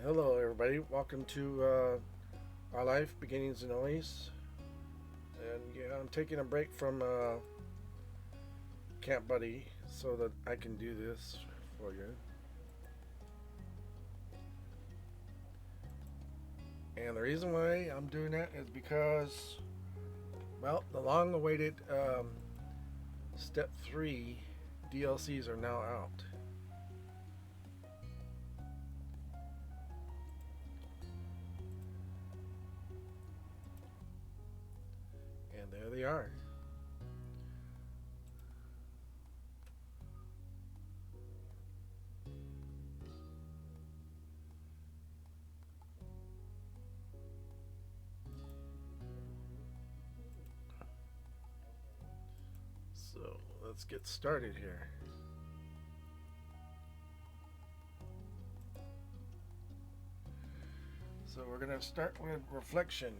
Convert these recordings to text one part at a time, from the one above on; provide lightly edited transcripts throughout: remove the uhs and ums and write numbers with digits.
Hello, everybody. Welcome to Our Life Beginnings in Elise. And yeah, I'm taking a break from Camp Buddy so that I can do this for you. And the reason why I'm doing that is because, well, the long awaited Step 3 DLCs are now out. And there they are. So let's get started here. So we're going to start with reflection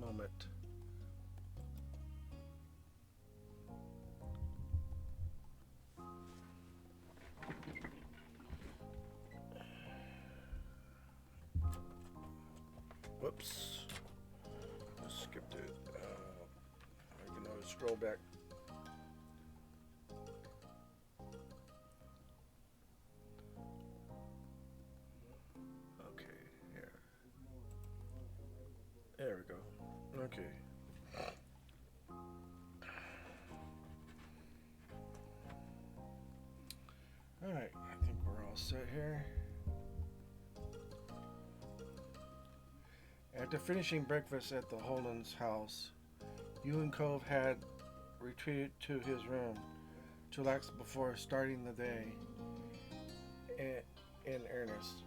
moment. Whoops. I skipped it. I can always scroll back. Okay, here. There we go. Okay. Alright, I think we're all set here. After finishing breakfast at the Holden's house, Hugh and Cove had retreated to his room to relax before starting the day in earnest.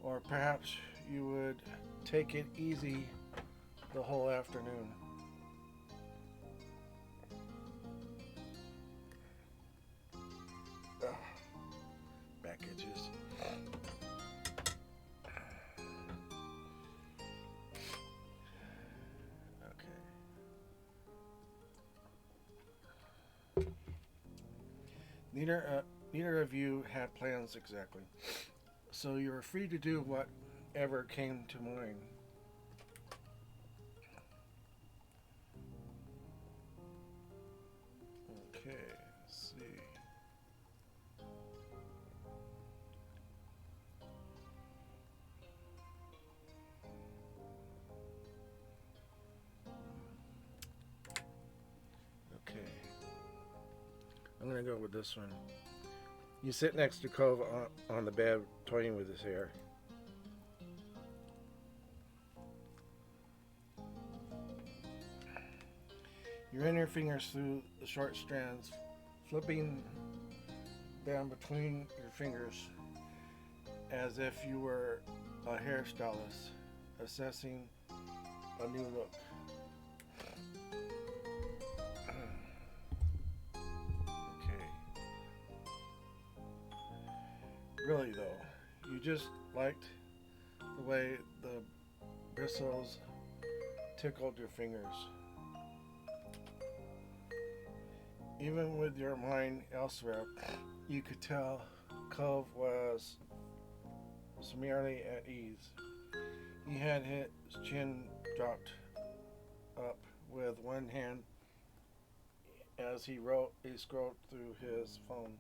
Or perhaps you would take it easy the whole afternoon. Ugh, back itches. Okay. Neither of you had plans exactly, so you were free to do whatever came to mind. Okay, let's see. Okay, I'm gonna go with this one. You sit next to Cove on the bed, toying with his hair. You run your fingers through the short strands, flipping them between your fingers as if you were a hairstylist assessing a new look. Okay. Really, though, you just liked the way the bristles tickled your fingers. Even with your mind elsewhere, you could tell Cove was merely at ease. He had his chin dropped up with one hand as he scrolled through his phone.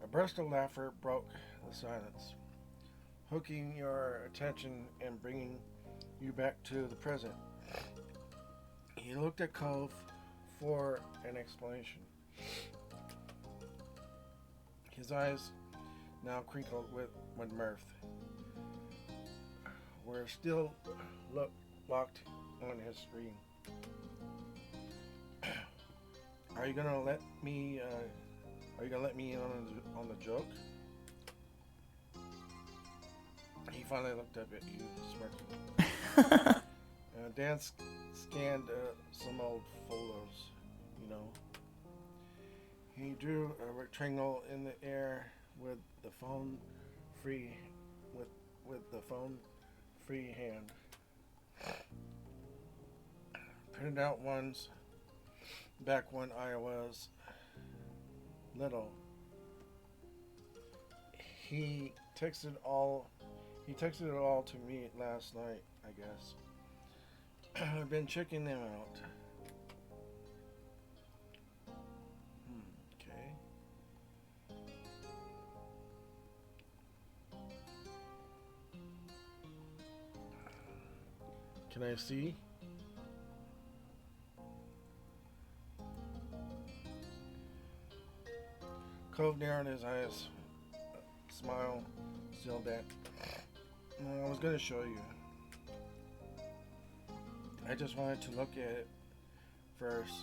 A burst of laughter broke the silence, hooking your attention and bringing you back to the present. He looked at Cove for an explanation. His eyes, now crinkled with mirth, were still locked on his screen. Are you gonna let me? Are you gonna let me in on the joke? He finally looked up at you, smirking. Dan scanned some old photos. You know, he drew a rectangle in the air with the phone free, with with the phone free hand. printed out ones back when I was little. He texted all he texted it all to me last night, I guess. I've been checking them out. Okay. Can I see? Cove narrowed his eyes. Smile. Still that. I was going to show you. I just wanted to look at it first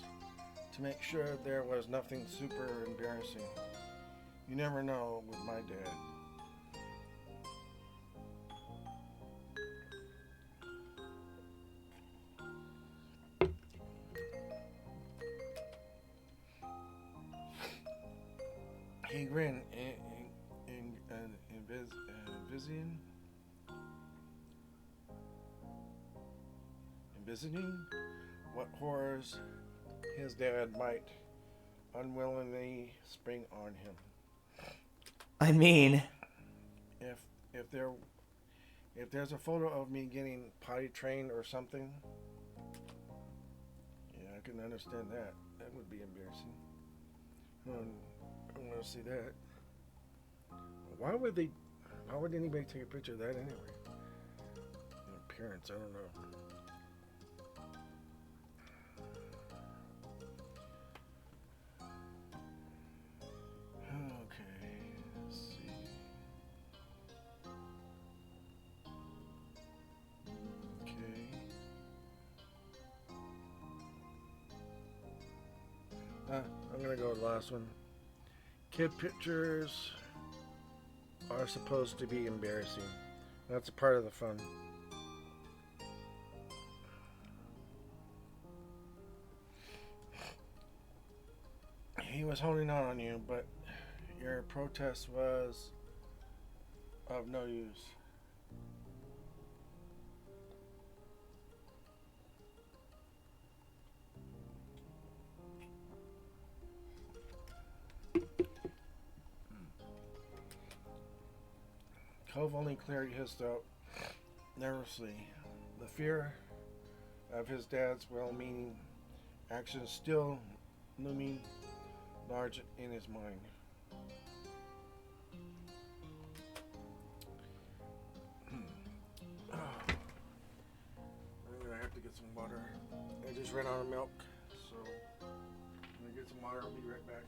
to make sure there was nothing super embarrassing. You never know with my dad. He grinned envisioning what horrors his dad might unwillingly spring on him. I mean, If if there if there's a photo of me getting potty trained or something, yeah, I can understand that. That would be embarrassing. I want to see that. Why would they? Why would anybody take a picture of that anyway? Appearance, I don't know. Okay, let's see. Okay. I'm gonna go with the last one. Kid pictures are supposed to be embarrassing. That's a part of the fun. He was holding on you, but your protest was of no use. Cove only cleared his throat nervously. The fear of his dad's well-meaning actions still looming large in his mind. I'm gonna have to get some water. I just ran out of milk, so I'm gonna get some water. I'll be right back.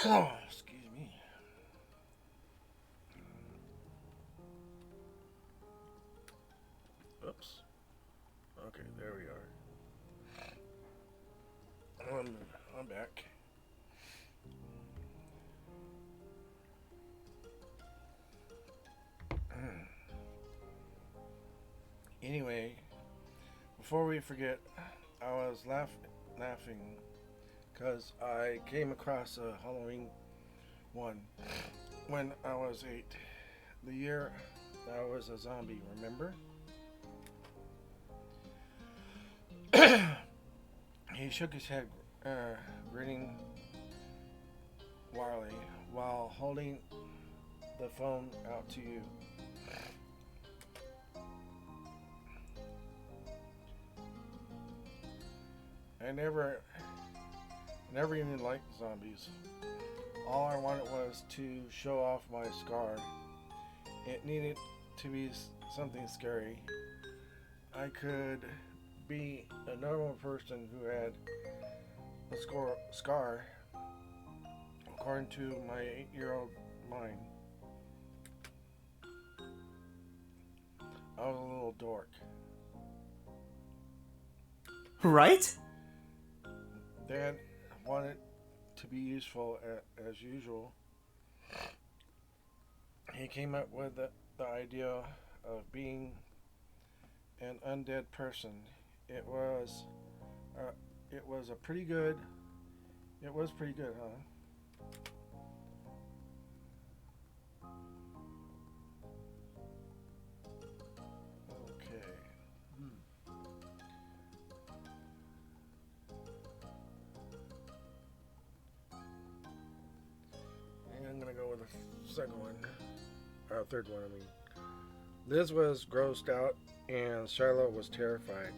Oh, excuse me. Oops. Okay, there we are. I'm back. Anyway, before we forget, I was laughing because I came across a Halloween one when I was 8. The year I was a zombie, remember? He shook his head, grinning wryly while holding the phone out to you. I never even liked zombies. All I wanted was to show off my scar. It needed to be something scary. I could be a normal person who had a scar, according to my 8-year-old mind. I was a little dork. Right? Dad wanted to be useful as usual. He came up with the idea of being an undead person. It was uh, it was a pretty good. It was pretty good, huh? Okay. And I'm gonna go with the second one. Third one, I mean. Liz was grossed out, and Shiloh was terrified.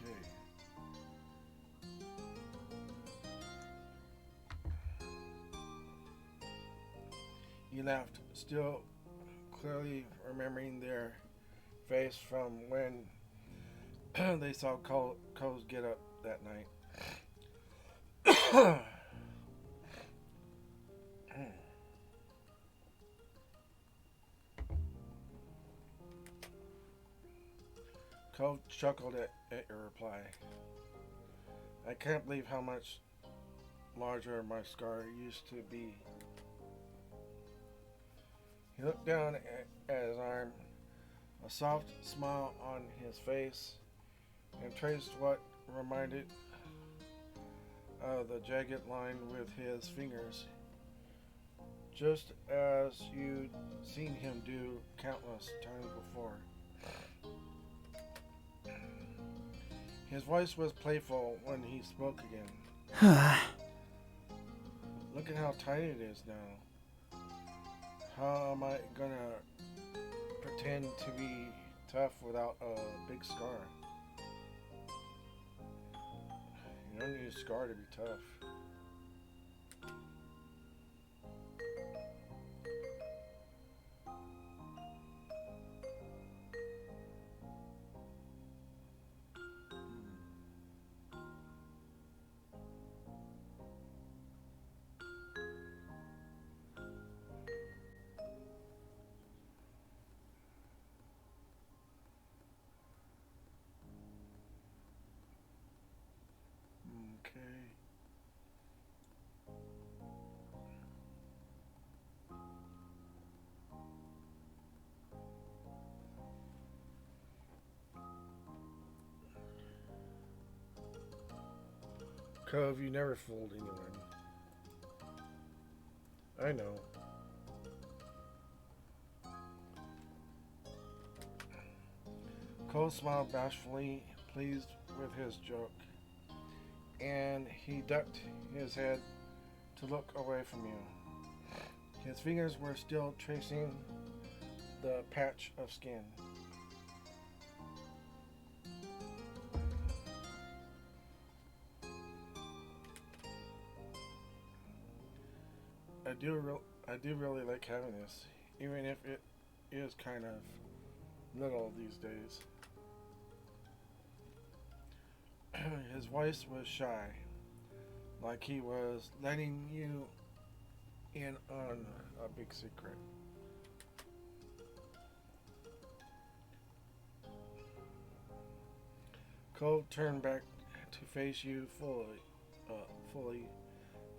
Okay. He laughed, still clearly remembering their face from when they saw Coles get up that night. Cole chuckled at your reply. I can't believe how much larger my scar used to be. He looked down at his arm, a soft smile on his face, and traced what reminded of the jagged line with his fingers, just as you'd seen him do countless times before. His voice was playful when he spoke again. Look at how tiny it is now. How am I gonna pretend to be tough without a big scar? You don't need a scar to be tough. Okay. Cove, you never fooled anyone. I know. Cole smiled bashfully, pleased with his joke, and he ducked his head to look away from you. His fingers were still tracing the patch of skin. I do really like having this, even if it is kind of little these days. His voice was shy, like he was letting you in on a big secret. Cole turned back to face you fully,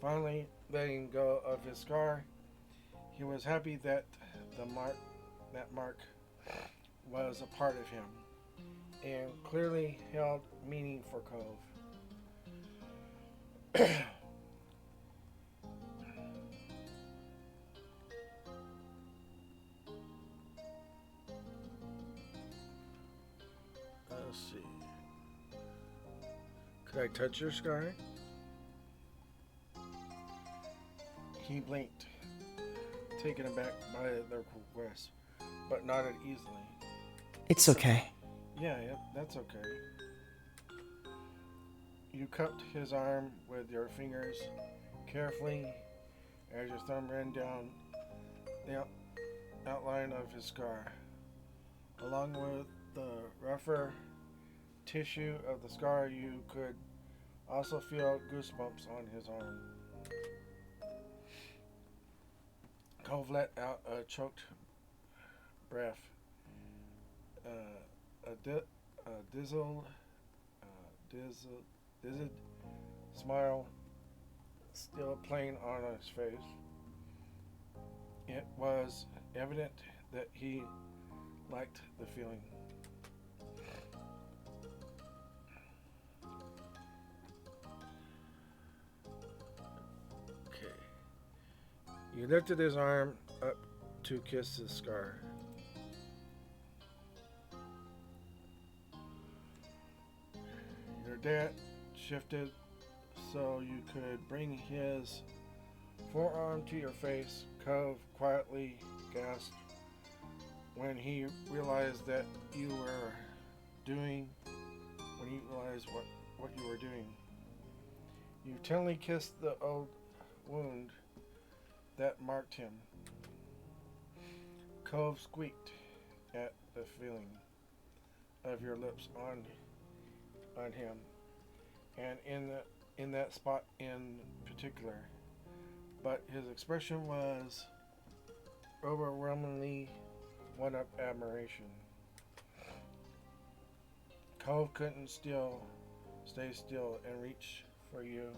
Finally letting go of his scar, he was happy that that mark was a part of him and clearly held meaning for Cove. Let's see. Could I touch your scar? He blinked, taken aback by their request, but nodded easily. It's okay. Yeah, that's okay. You cupped his arm with your fingers carefully as your thumb ran down the outline of his scar, along with the rougher tissue of the scar. You could also feel goosebumps on his arm. Cove let out a choked breath. A dizzed smile still playing on his face. It was evident that he liked the feeling. Okay. You lifted his arm up to kiss his scar. Your dad shifted so you could bring his forearm to your face. Cove quietly gasped when he realized what you were doing. You tenderly kissed the old wound that marked him. Cove squeaked at the feeling of your lips on him, and in that spot in particular. But his expression was overwhelmingly one of admiration. Cove couldn't stay still and reach for you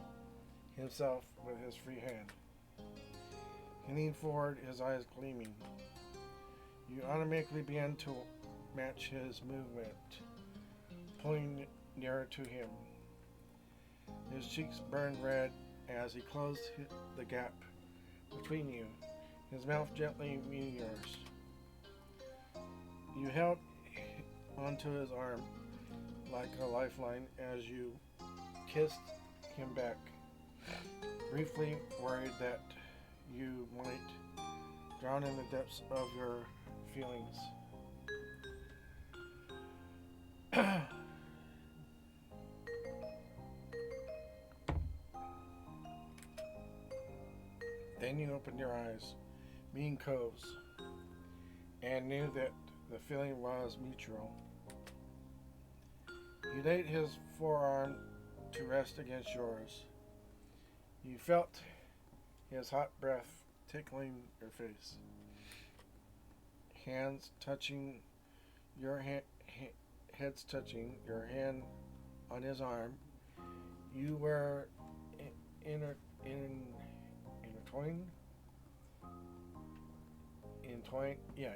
himself with his free hand. He leaned forward, his eyes gleaming. You automatically began to match his movement, pulling nearer to him. His cheeks burned red as he closed the gap between you, his mouth gently meeting yours. You held onto his arm like a lifeline as you kissed him back, briefly worried that you might drown in the depths of your feelings. Then you opened your eyes, meeting Cove's, and knew that the feeling was mutual. He laid his forearm to rest against yours. You felt his hot breath tickling your face. Hands touching your heads touching your hand on his arm. You were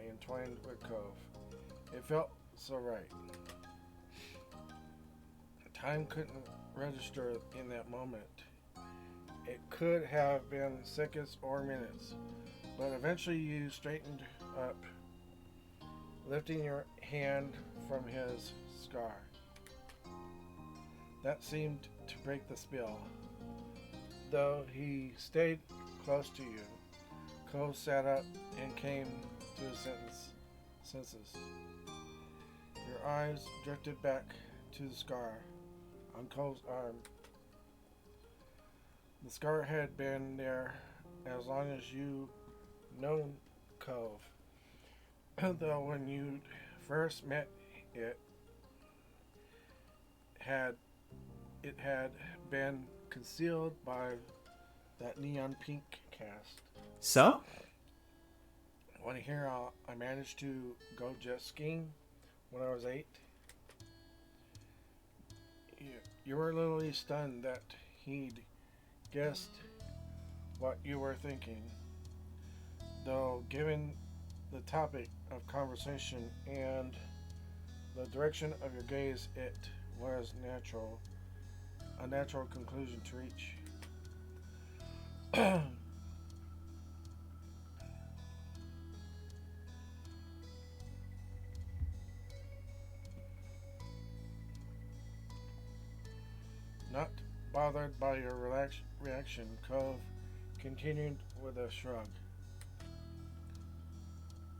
entwined with Cove. It felt so right. Time couldn't register in that moment. It could have been seconds or minutes, but eventually you straightened up, lifting your hand from his scar. That seemed to break the spell. Though he stayed close to you, Cove sat up and came to his senses. Your eyes drifted back to the scar on Cove's arm. The scar had been there as long as you known Cove. Though when you first met it had been concealed by that neon pink cast. So? Want to hear how I managed to go jet skiing when I was 8? You were literally stunned that he'd guessed what you were thinking, though, given the topic of conversation and the direction of your gaze, it was a natural conclusion to reach. Not bothered by your reaction, Cove continued with a shrug.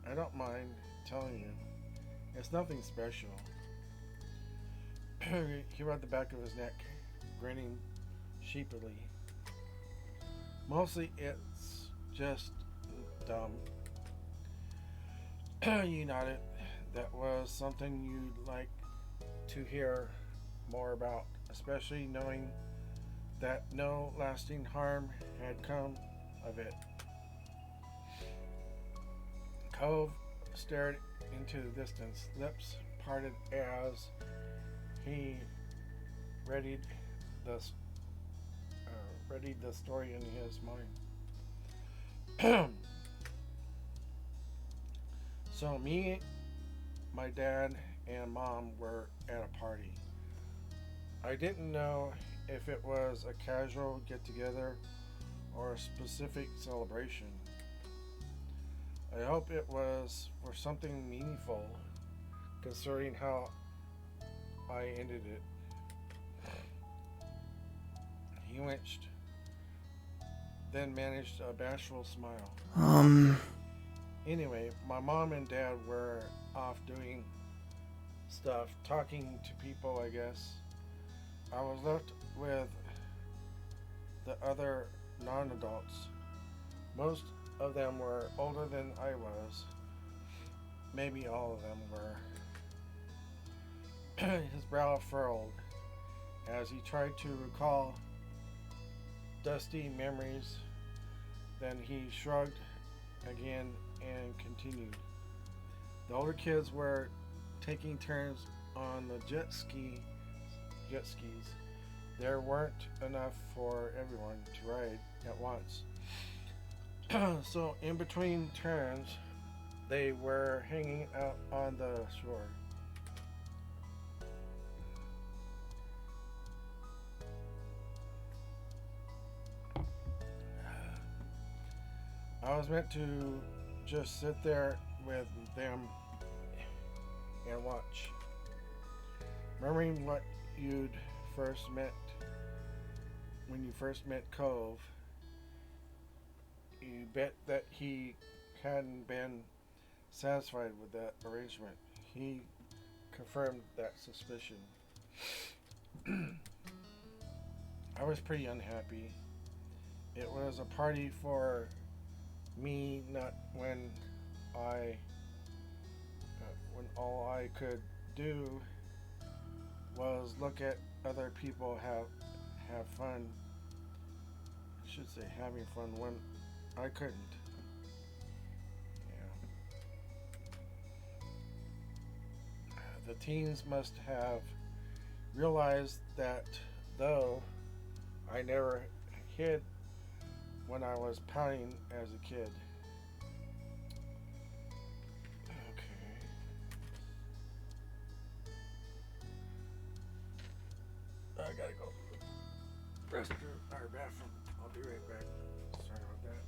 I don't mind telling you. It's nothing special. He rubbed the back of his neck, grinning sheepily. Mostly it's just dumb. You nodded. That was something you'd like to hear more about, especially knowing that no lasting harm had come of it. Cove stared into the distance, lips parted as he readied the story in his mind. So me, my dad, and mom were at a party. I didn't know if it was a casual get-together or a specific celebration. I hope it was for something meaningful, considering how I ended it. He winced, then managed a bashful smile. Anyway, my mom and dad were off doing stuff, talking to people, I guess. I was left with the other non-adults. Most of them were older than I was. Maybe all of them were. His brow furrowed as he tried to recall dusty memories. Then he shrugged again and continued. The older kids were taking turns on the jet skis. There weren't enough for everyone to ride at once. So in between turns, they were hanging out on the shore. I was meant to just sit there with them and watch. Remembering what you'd first met, when you first met Cove, you bet that he hadn't been satisfied with that arrangement. He confirmed that suspicion. I was pretty unhappy. It was a party for me, not when all I could do was look at other people have fun. I should say having fun when I couldn't. Yeah. The teens must have realized that, though I never hid when I was pouting as a kid. Okay. I gotta go to the restroom or bathroom. I'll be right back. Sorry about that.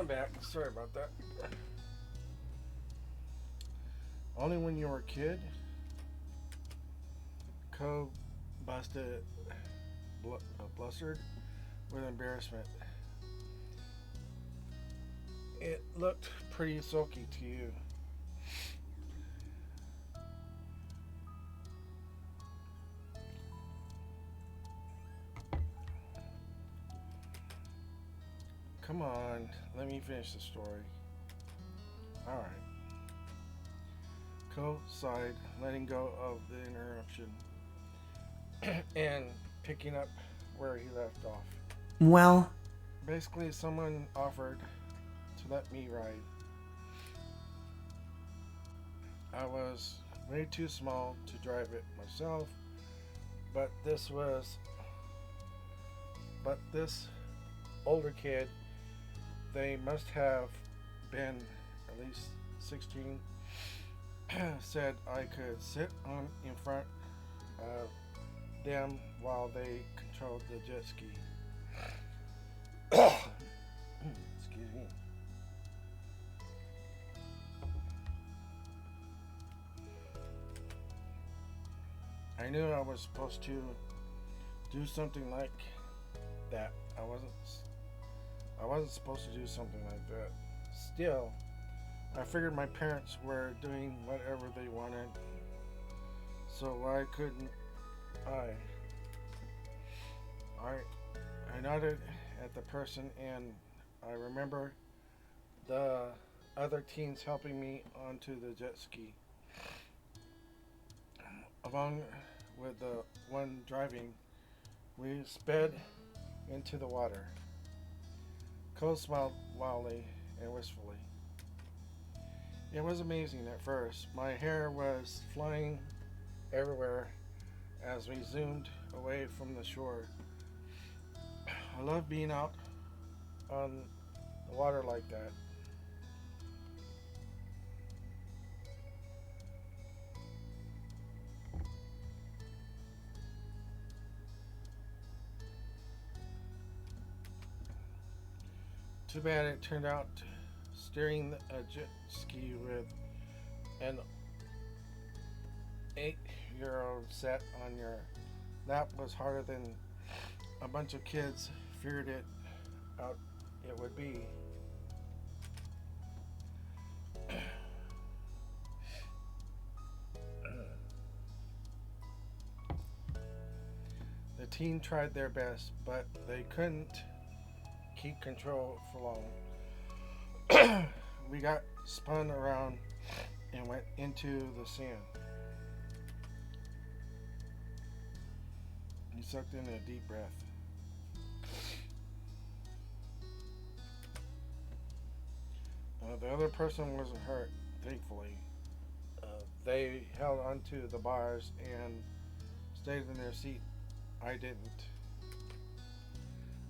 I'm back. Sorry about that. Only when you were a kid, Co busted blustered with embarrassment. It looked pretty sulky to you. Come on, let me finish the story. Alright. Co sighed, letting go of the interruption and picking up where he left off. Well, Basically, someone offered to let me ride. I was way too small to drive it myself, but this older kid, they must have been at least 16, said I could sit on in front of them while they controlled the jet ski. Excuse me. I knew I was supposed to do something like that. I wasn't supposed to do something like that. Still, I figured my parents were doing whatever they wanted, so why couldn't I? I nodded at the person, and I remember the other teens helping me onto the jet ski. Along with the one driving, we sped into the water. Cole smiled wildly and wistfully. It was amazing at first. My hair was flying everywhere as we zoomed away from the shore. I love being out on the water like that. Too bad it turned out steering a jet ski with an 8-year-old sat on your lap was harder than a bunch of kids figured it out it would be. The team tried their best, but they couldn't keep control for long. We got spun around and went into the sand. He sucked in a deep breath. The other person wasn't hurt, thankfully. They held onto the bars and stayed in their seat. I didn't.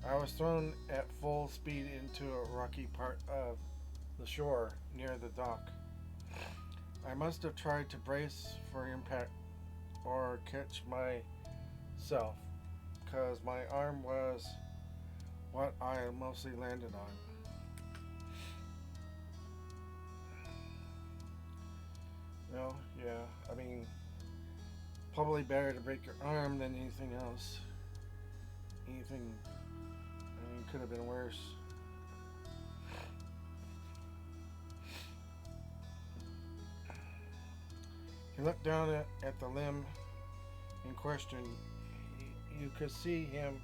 I was thrown at full speed into a rocky part of the shore near the dock. I must have tried to brace for impact or catch myself, because my arm was what I mostly landed on. Well, yeah, I mean, probably better to break your arm than anything else. Could have been worse. He looked down at the limb in question. You could see him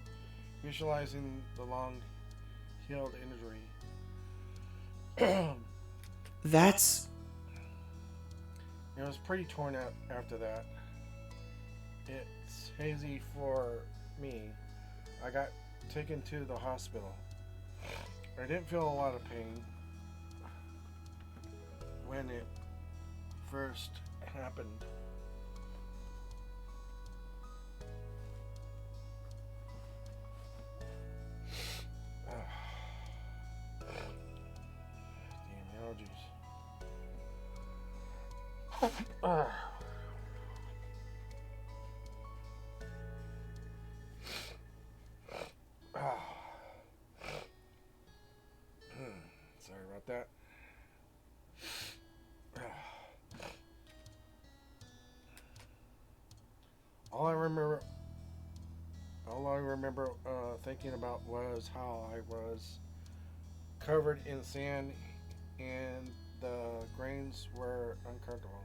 visualizing the long-healed injury. that's... It was pretty torn up after that. It's hazy for me. I got taken to the hospital. I didn't feel a lot of pain when it first happened. Damn allergies. about that. All I remember, thinking about was how I was covered in sand and the grains were uncomfortable.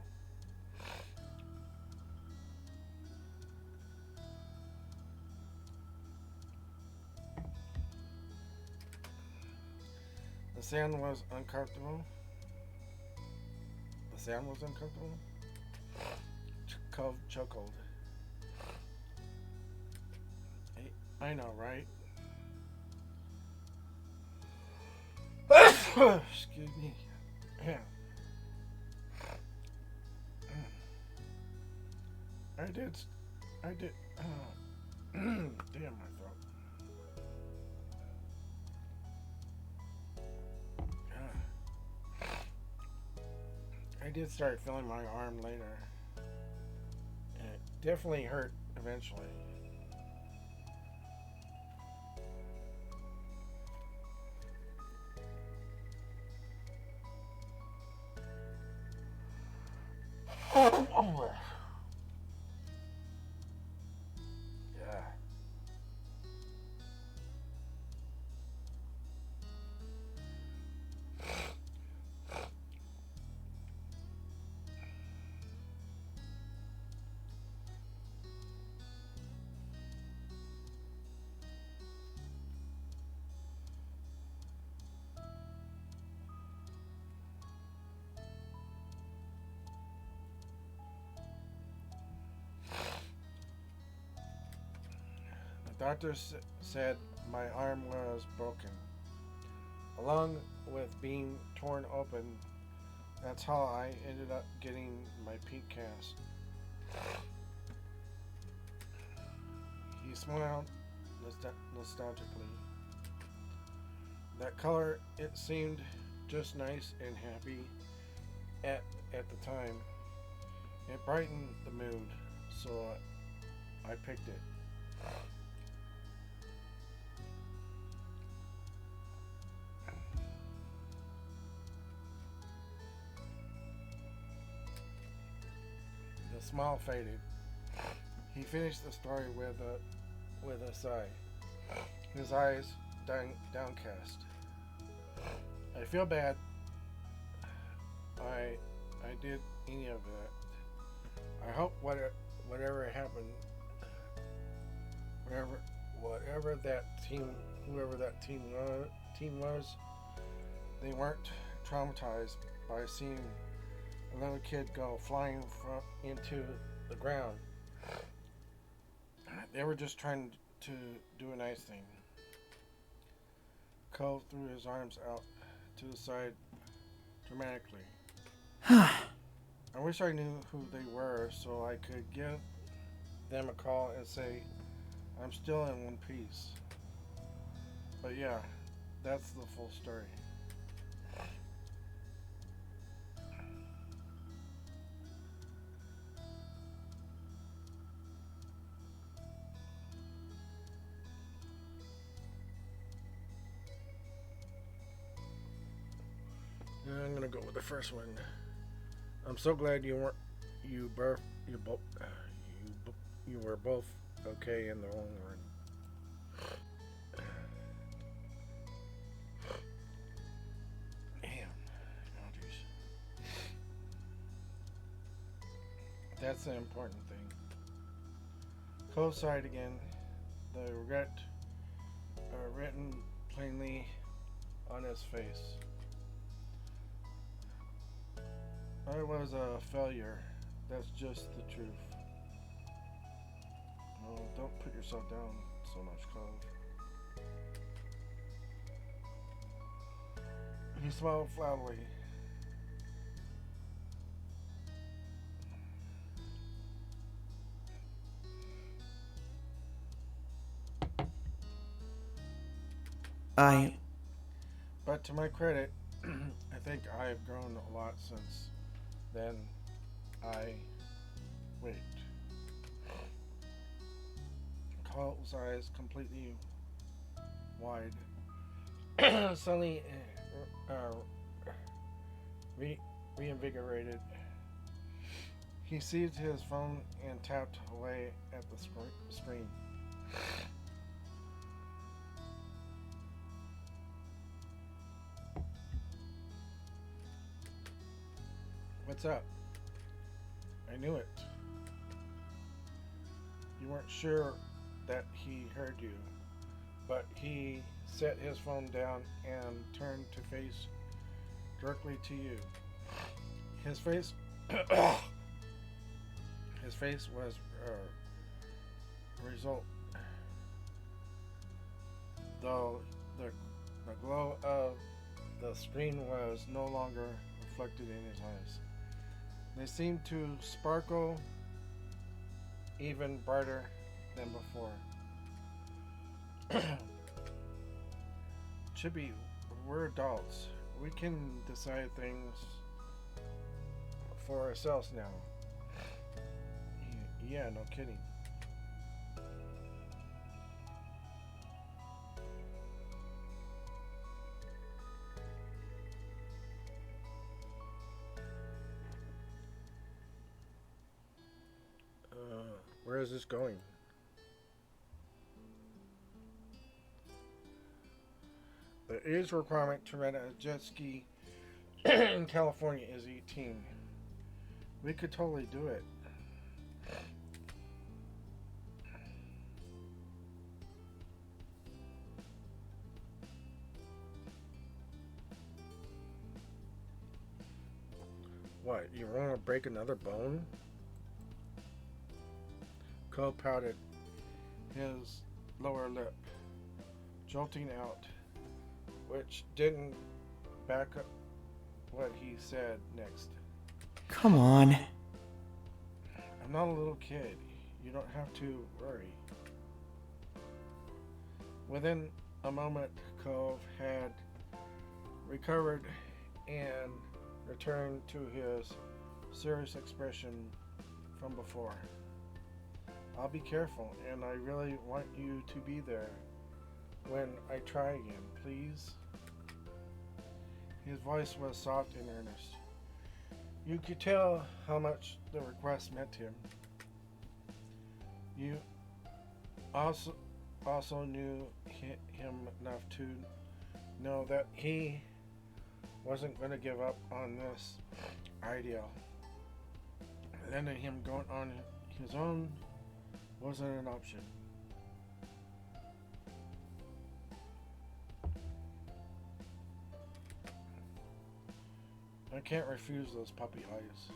The sand was uncomfortable. The sand was uncomfortable. Cove chuckled. Hey, I know, right? Excuse me. Yeah. I did. I did. Damn my throat. I did start feeling my arm later. And it definitely hurt eventually. Oh, yeah. The doctor said my arm was broken, along with being torn open. That's how I ended up getting my pink cast. He smiled nostalgically. That color, it seemed just nice and happy at the time. It brightened the mood, so I picked it. The smile faded. He finished the story with a sigh, his eyes downcast. I feel bad. I did any of that. I hope whatever happened, whatever that team, whoever that team was, they weren't traumatized by seeing another kid go flying into the ground. They were just trying to do a nice thing. Cole threw his arms out to the side dramatically. I wish I knew who they were so I could give them a call and say, I'm still in one piece. But yeah, that's the full story. I'm gonna go with the first one. I'm so glad you were both okay in the long run. Damn. Oh, jeez. That's the important thing. Cole sighed again. The regret written plainly on his face. I was a failure. That's just the truth. Oh, don't put yourself down so much, Cole. He smiled loudly. But to my credit, I think I've grown a lot since then. Wait. Cole's eyes completely wide. Suddenly re- reinvigorated. He seized his phone and tapped away at the screen. What's up? I knew it. You weren't sure that he heard you, but he set his phone down and turned to face directly to you. His face, his face was result, though the glow of the screen was no longer reflected in his eyes. They seemed to sparkle even brighter than before. Chippy, we're adults. We can decide things for ourselves now. Yeah, no kidding. Where is this going? The age requirement to rent a jet ski in California is 18. We could totally do it. What, you want to break another bone? Cole pouted his lower lip, jolting out, which didn't back up what he said next. Come on. I'm not a little kid. You don't have to worry. Within a moment, Cove had recovered and returned to his serious expression from before. I'll be careful, and I really want you to be there when I try again, please. His voice was soft and earnest. You could tell how much the request meant to him. You also knew him enough to know that he wasn't going to give up on this ideal. Letting him go on his own wasn't an option. I can't refuse those puppy eyes.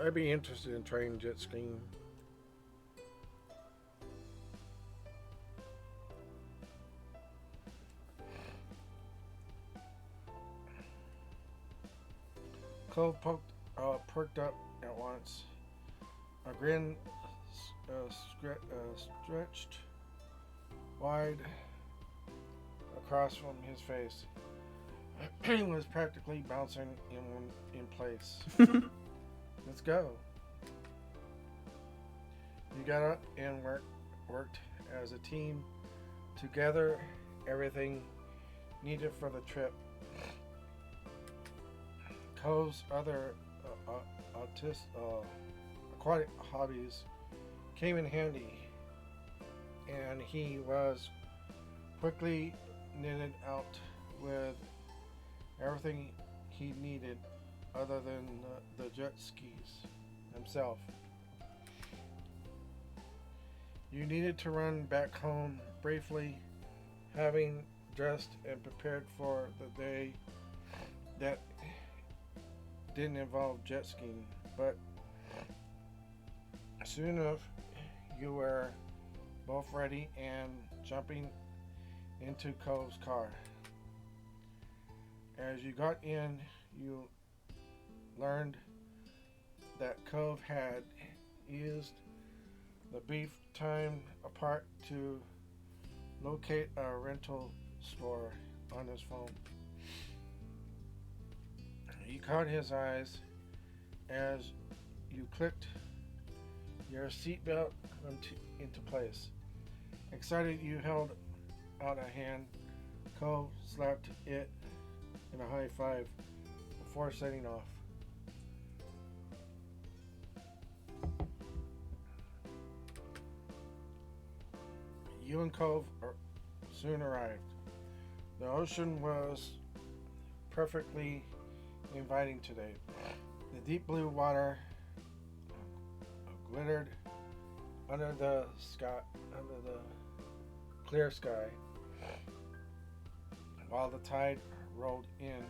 I'd be interested in trying jet skiing. Cole perked up at once. A grin stretched wide across from his face. He was practically bouncing in place. Let's go. You got up and worked as a team to gather everything needed for the trip. Cove's other aquatic hobbies came in handy, and he was quickly knitted out with everything he needed other than the jet skis himself. You needed to run back home briefly, having dressed and prepared for the day that didn't involve jet skiing, but soon enough you were both ready and jumping into Cove's car. As you got in, you learned that Cove had used the brief time apart to locate a rental store on his phone. He caught his eyes as You clicked your seatbelt into place. Excited, you held out a hand. Cove slapped it in a high five before setting off. You and Cove soon arrived. The ocean was perfectly inviting today. The deep blue water glittered under the clear sky, while the tide rolled in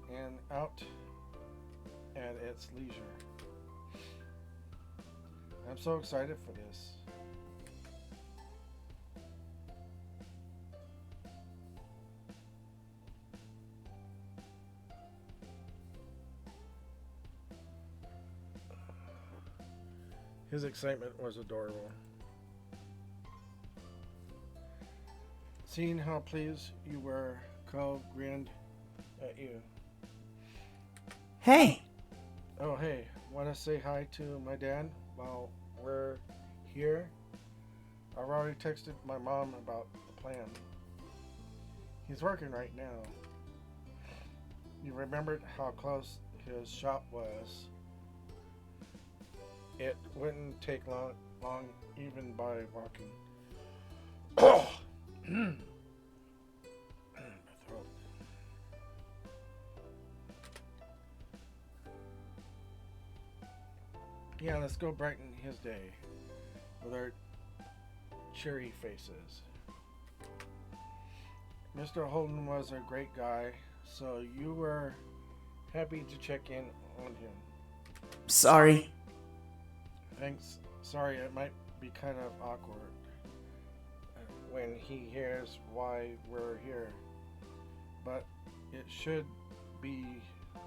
and out at its leisure. I'm so excited for this. His excitement was adorable. Seeing how pleased you were, Cole grinned at you. Hey, Oh, hey, want to say hi to my dad while we're here? I've already texted my mom about the plan. He's working right now. You remembered how close his shop was. It wouldn't take long even by walking. My throat. Yeah, let's go brighten his day with our cheery faces. Mr. Holden was a great guy, so you were happy to check in on him. sorry. Thanks. Sorry, it might be kind of awkward when he hears why we're here, but it should be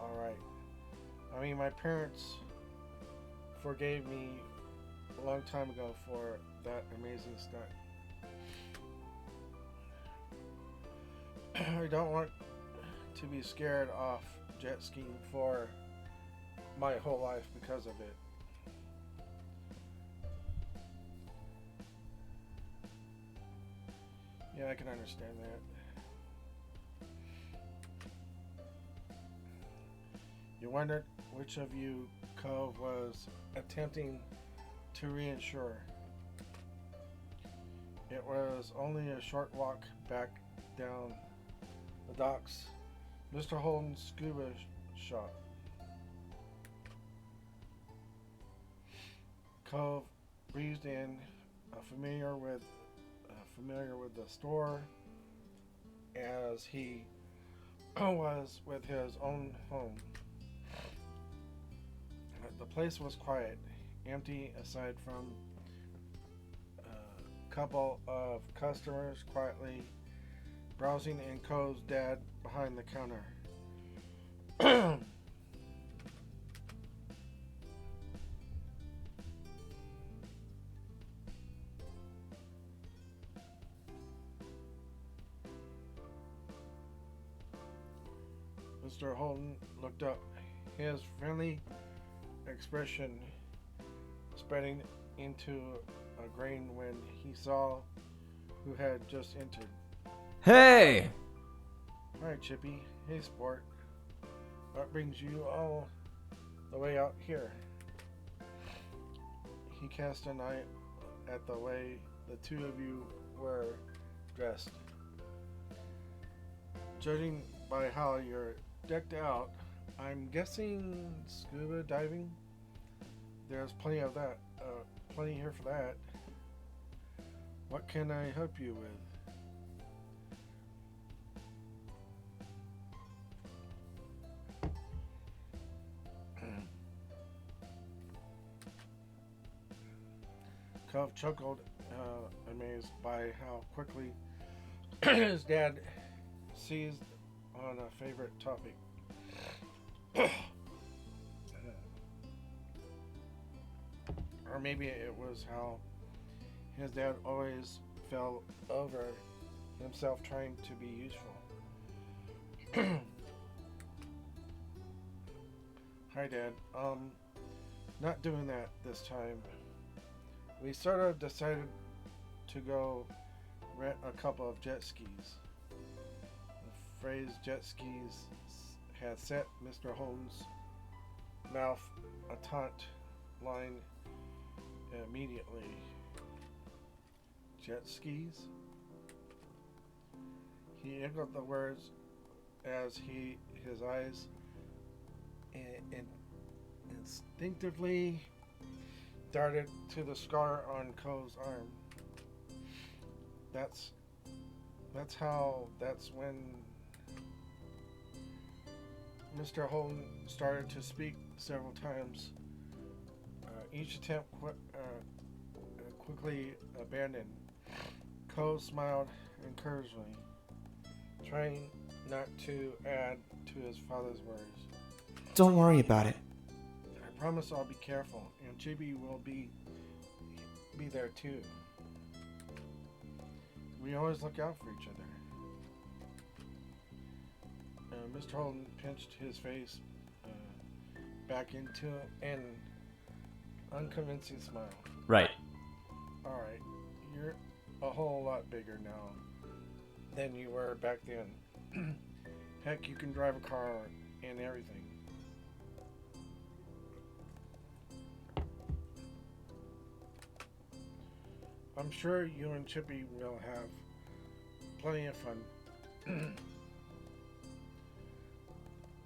alright. I mean, my parents forgave me a long time ago for that amazing stunt. I don't want to be scared off jet skiing for my whole life because of it. Yeah, I can understand that. You wondered which of you Cove was attempting to reassure. It was only a short walk back down the docks. Mr. Holden's scuba shop. Cove breezed in, familiar with the store as he was with his own home. The place was quiet, empty aside from a couple of customers quietly browsing and Cove's dad behind the counter. Mr. Holden looked up, his friendly expression spreading into a grin when he saw who had just entered. Hey! Hi, Chippy. Hey, sport. What brings you all the way out here? He cast an eye at the way the two of you were dressed. Judging by how you're decked out, I'm guessing scuba diving? There's plenty of that. Plenty here for that. What can I help you with? Cove chuckled, amazed by how quickly his dad seized on a favorite topic. Or maybe it was how his dad always fell over himself trying to be useful. Hi, Dad. Not doing that this time. We sort of decided to go rent a couple of jet skis. The phrase jet skis had set Mr. Holmes' mouth a taunt line immediately. Jet skis? He echoed the words as his eyes instinctively darted to the scar on Coe's arm. That's when Mr. Holden started to speak several times. Each attempt quickly abandoned. Coe smiled encouragingly, trying not to add to his father's worries. Don't worry about it. I promise I'll be careful, and Chibi will be there too. We always look out for each other. Mr. Holden pinched his face back into an unconvincing smile. Right. Alright, you're a whole lot bigger now than you were back then. Heck, you can drive a car and everything. I'm sure you and Chippy will have plenty of fun.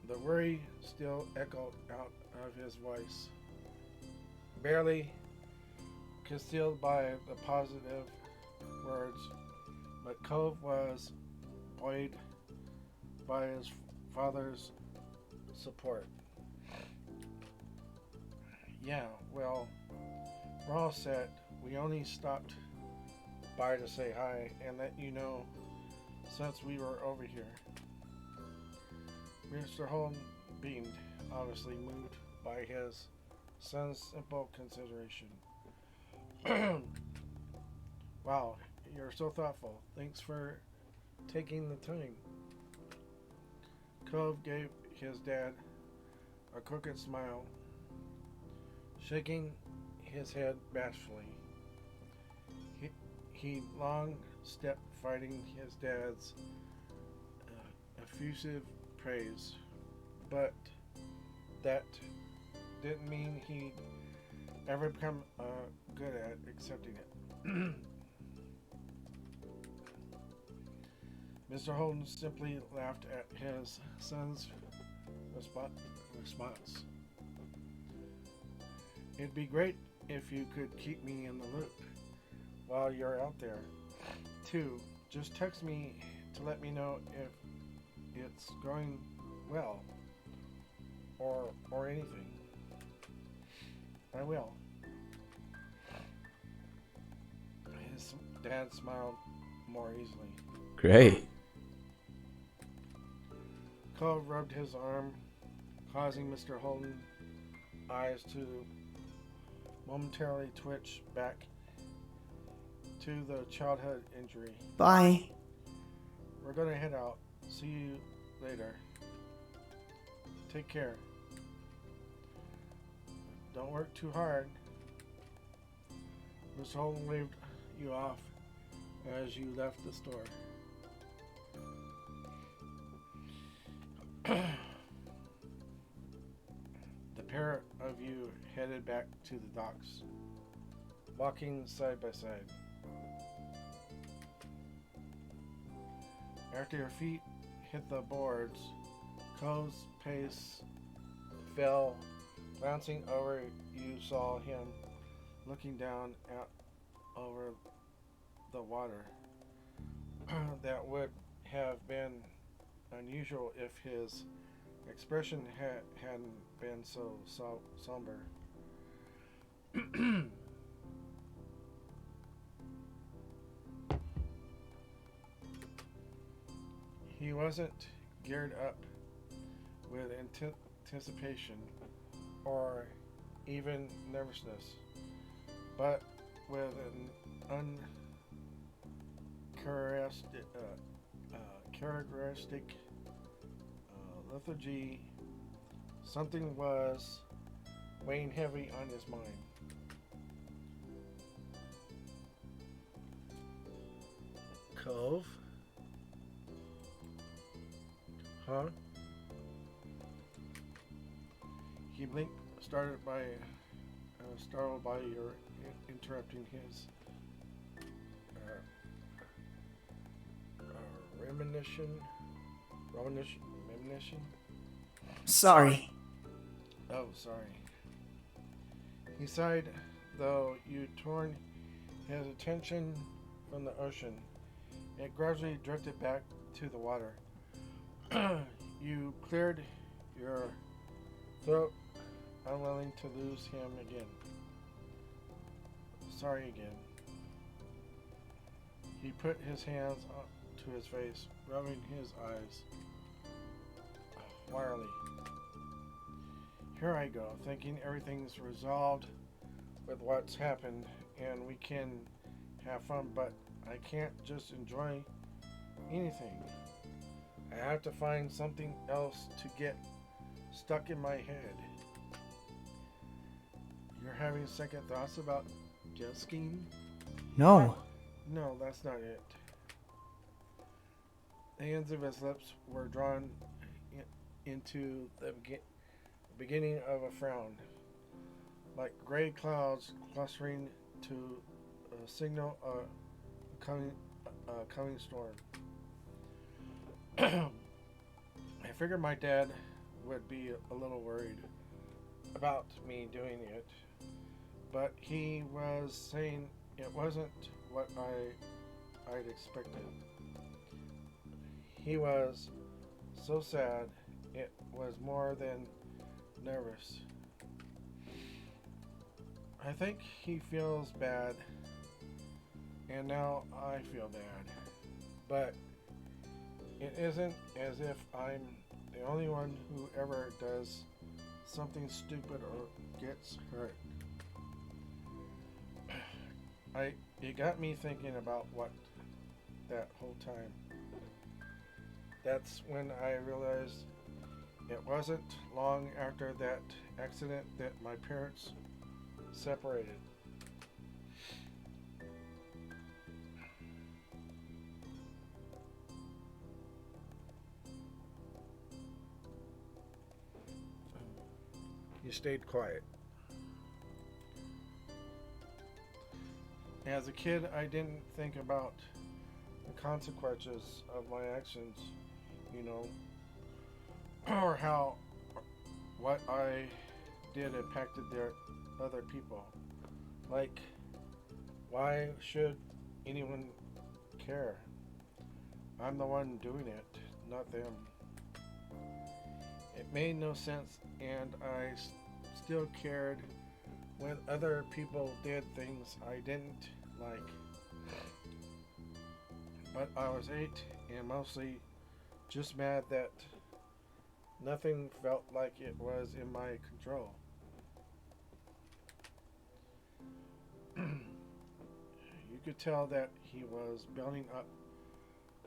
The worry still echoed out of his voice, barely concealed by the positive words, but Cove was buoyed by his father's support. Yeah, well, we're all set. We only stopped by to say hi and let you know since we were over here. Mr. Holden beamed, obviously moved by his son's simple consideration. Wow, you're so thoughtful. Thanks for taking the time. Cove gave his dad a crooked smile, shaking his head bashfully. He long stepped fighting his dad's effusive praise, but that didn't mean he'd ever become good at accepting it. Mr. Holden simply laughed at his son's response. It'd be great if you could keep me in the loop while you're out there. 2. Just text me to let me know if it's going well or anything. I will. His dad smiled more easily. Great. Cove rubbed his arm, causing Mr. Holden's eyes to momentarily twitch back to the childhood injury. Bye. We're gonna head out. See you later. Take care. Don't work too hard. Mr. Holden waved you off as you left the store. The pair of you headed back to the docks, walking side by side. After your feet hit the boards, Coe's pace fell. Glancing over, you saw him looking down out over the water. That would have been unusual if his expression hadn't been so somber. He wasn't geared up with anticipation or even nervousness, but with an uncharacteristic lethargy. Something was weighing heavy on his mind. Cove? Huh? He blinked, startled by your interrupting his reminiscence. Sorry. Oh, sorry. He sighed, though you torn his attention from the ocean. It gradually drifted back to the water. You cleared your throat, unwilling to lose him again. Sorry again. He put his hands up to his face, rubbing his eyes. Wearily. Here I go, thinking everything's resolved with what's happened and we can have fun, but I can't just enjoy anything. I have to find something else to get stuck in my head. You're having second thoughts about jet skiing? No. No, that's not it. The ends of his lips were drawn into the beginning of a frown, like gray clouds clustering to signal a coming storm. I figured my dad would be a little worried about me doing it, but he was saying it wasn't what I'd expected. He was so sad, it was more than nervous. I think he feels bad, and now I feel bad. But it isn't as if I'm the only one who ever does something stupid or gets hurt. It got me thinking about what that whole time. That's when I realized it wasn't long after that accident that my parents separated. You stayed quiet. As a kid, I didn't think about the consequences of my actions, you know, or how what I did impacted their other people. Like, why should anyone care? I'm the one doing it, not them. It made no sense, and I still cared when other people did things I didn't like. But I was 8 and mostly just mad that nothing felt like it was in my control. You could tell that he was building up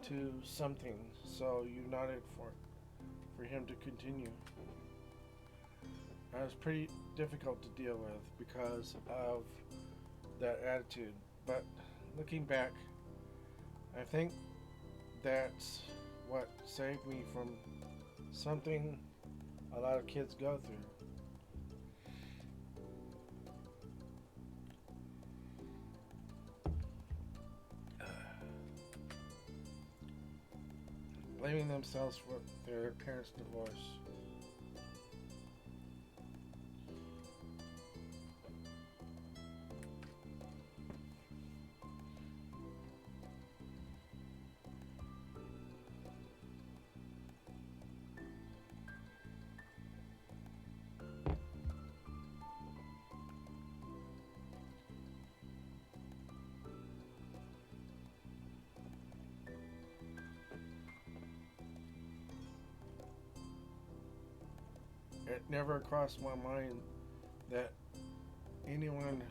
to something, so you nodded for him to continue. It was pretty difficult to deal with because of that attitude, but looking back, I think that's what saved me from something a lot of kids go through. Blaming themselves for their parents' divorce. It never crossed my mind that anyone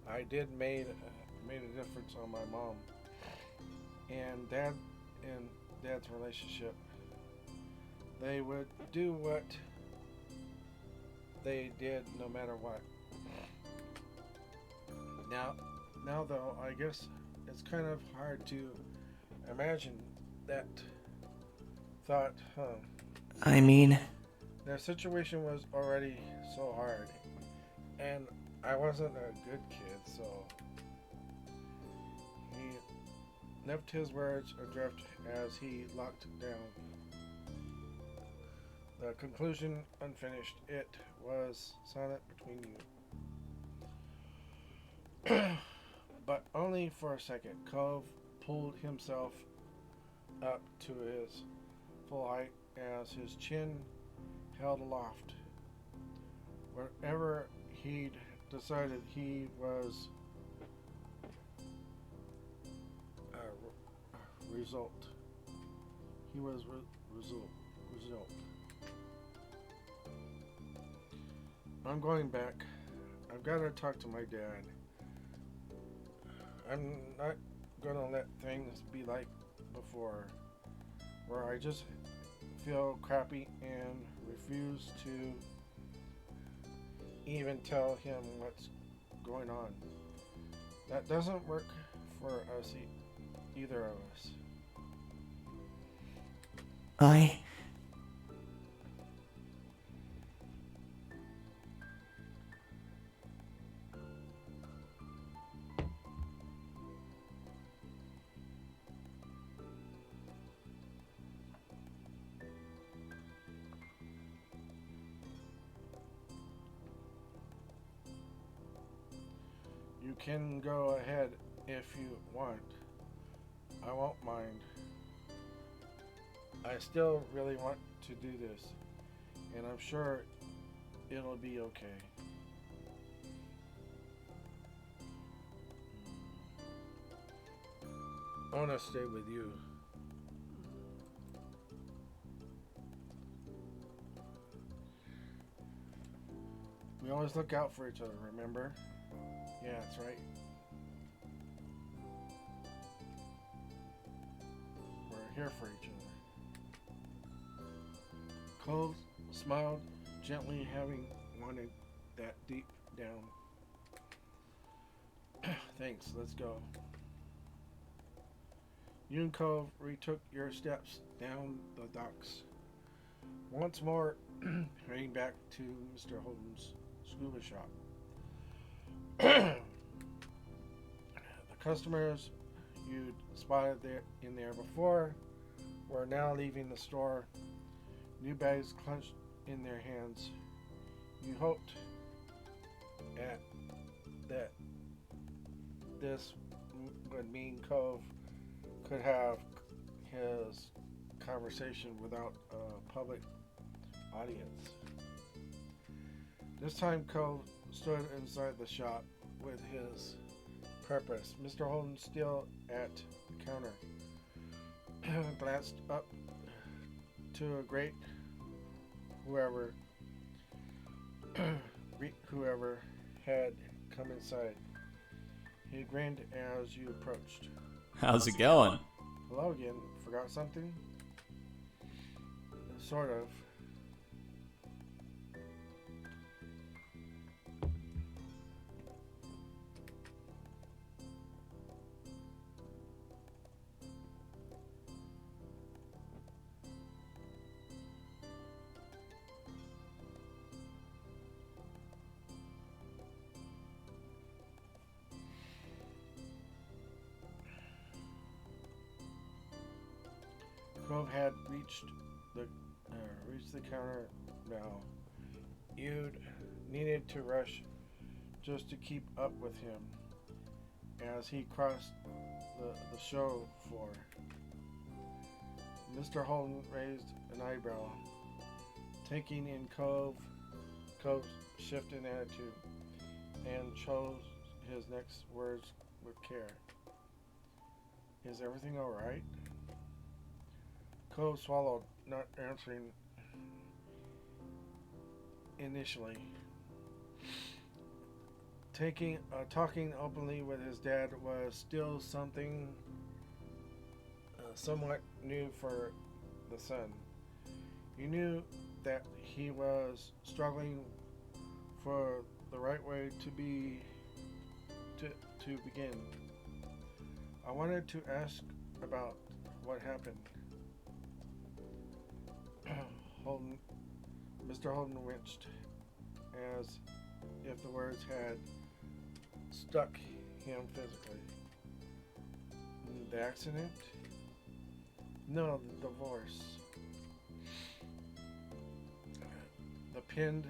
I did made a difference on my mom and dad's relationship. They would do what they did no matter what. Now, now though, I guess it's kind of hard to imagine that thought, huh? I mean, Their situation was already so hard, and I wasn't a good kid, so he left his words adrift as he locked down. The conclusion unfinished. It was silent between you. But only for a second. Cove pulled himself up to his full height as his chin held aloft. Wherever he'd decided he was a result. He was result. I'm going back. I've got to talk to my dad. I'm not gonna let things be like before, where I just feel crappy and refuse to even tell him what's going on. That doesn't work for us, either of us. I. You can go ahead if you want. I won't mind. I still really want to do this, and I'm sure it'll be okay. I want to stay with you. We always look out for each other, remember? Yeah, that's right. We're here for each other. Cole smiled gently, having wanted that deep down. Thanks, let's go. You and Cove retook your steps down the docks. Once more, heading back to Mr. Holden's scuba shop. The customers you'd spotted in there before were now leaving the store, new bags clenched in their hands. You hoped that this would mean Cove could have his conversation without a public audience. This time Cove stood inside the shop with his purpose. Mr. Holden still at the counter. Glanced up to a great whoever had come inside. He grinned as you approached. How's it going? Hello again. Forgot something? Sort of. Cove had reached the counter now. You'd needed to rush just to keep up with him as he crossed the show floor. Mr. Holden raised an eyebrow, taking in Cove's shift in attitude, and chose his next words with care. Is everything alright? Cove swallowed, not answering initially. Talking openly with his dad was still something somewhat new for the son. He knew that he was struggling for the right way to begin. I wanted to ask about what happened. Holden, Mr. Holden winced, as if the words had stuck him physically. The accident? No, the divorce. The pained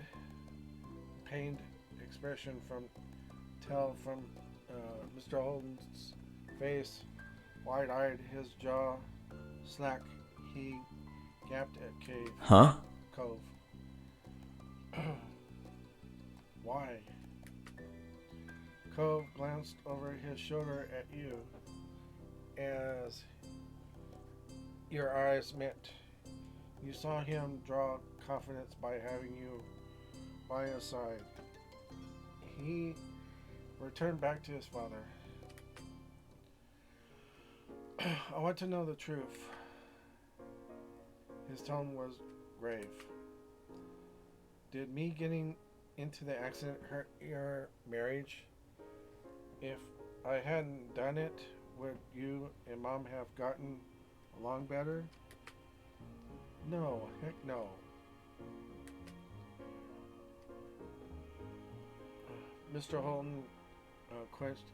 expression from Mr. Holden's face, wide-eyed, his jaw slack. He gaped at Huh? Cove. Why? Cove glanced over his shoulder at you as your eyes met. You saw him draw confidence by having you by his side. He returned back to his father. I want to know the truth. His tone was grave. Did me getting into the accident hurt your marriage? If I hadn't done it, would you and Mom have gotten along better? No, heck no. Mr. Holden quenched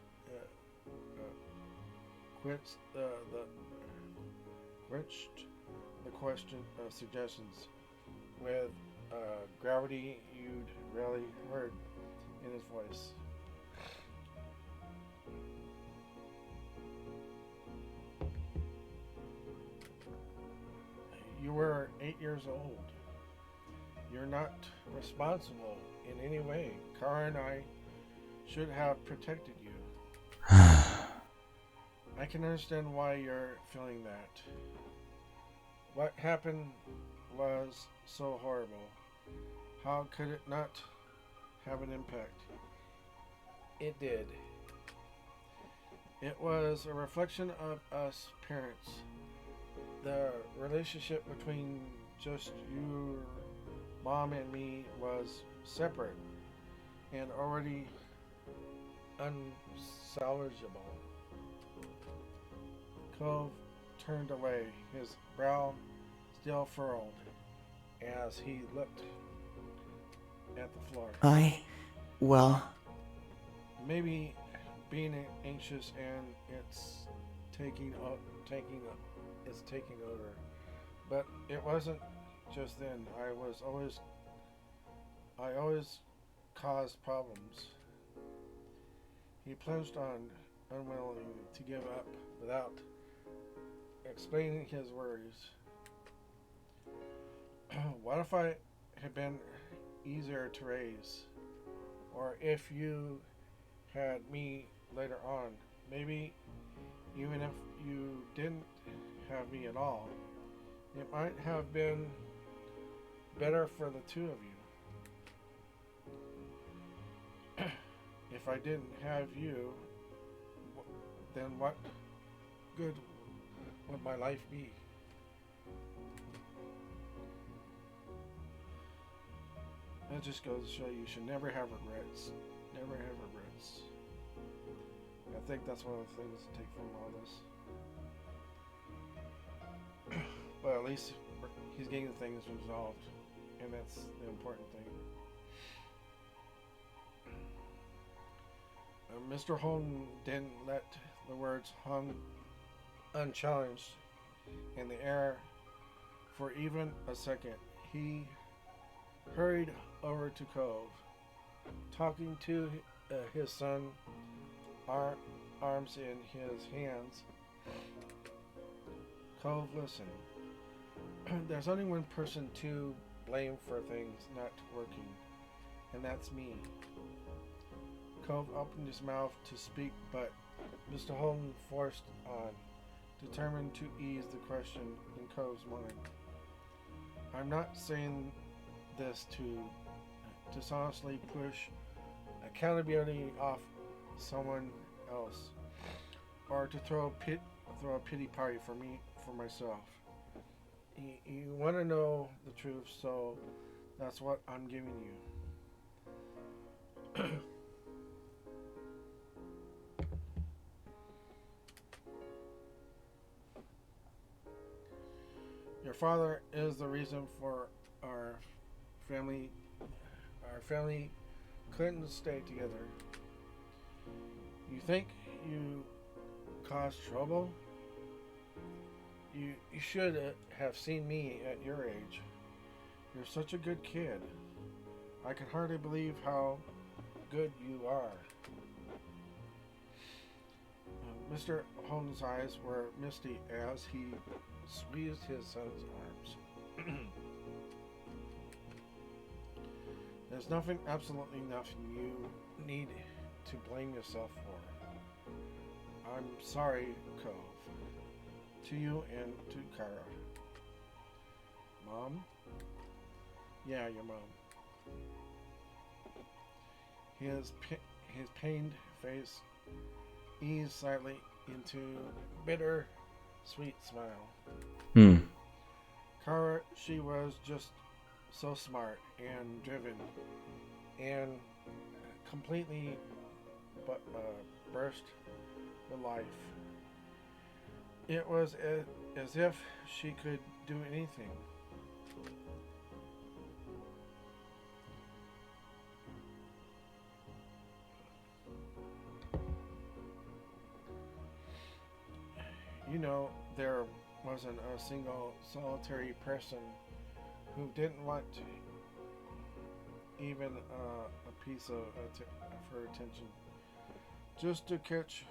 the question suggestions with gravity you'd rarely heard in his voice. You were 8 years old. You're not responsible in any way. Kara and I should have protected you. I can understand why you're feeling that. What happened was so horrible. How could it not have an impact? It did. It was a reflection of us parents. The relationship between just your mom and me was separate and already unsalvageable. Cove turned away, his brow still furrowed, as he looked at the floor. Maybe being anxious and it's taking over. But it wasn't just then. I always caused problems. He plunged on, unwilling to give up without explaining his worries. What if I had been easier to raise? Or if you had me later on, maybe even if you didn't have me at all, it might have been better for the two of you. If I didn't have you, then what good would my life be? That just goes to show you should never have regrets. Never have regrets. I think that's one of the things to take from all this. But at least he's getting things resolved, and that's the important thing. Mr. Holden didn't let the words hung unchallenged in the air for even a second. He hurried over to Cove, talking to his son, arms in his hands. Cove, listen. There's only one person to blame for things not working, and that's me. Cove opened his mouth to speak, but Mr. Holden forced on, determined to ease the question in Cove's mind. I'm not saying this to dishonestly push accountability off someone else, or to throw a pity party for myself. You want to know the truth, so that's what I'm giving you. Your father is the reason for our family. Our family couldn't stay together. You think you caused trouble? You should have seen me at your age. You're such a good kid. I can hardly believe how good you are. Mr. Holden's eyes were misty as he squeezed his son's arms. There's nothing, absolutely nothing you need to blame yourself for. I'm sorry, Cove. To you and to Kara. Mom? Yeah, your mom. His pained face eased slightly into bitter, sweet smile. Hmm. Kara, she was just so smart and driven and completely burst with life. It was as if she could do anything. You know, there wasn't a single solitary person who didn't want even a piece of her attention, just to catch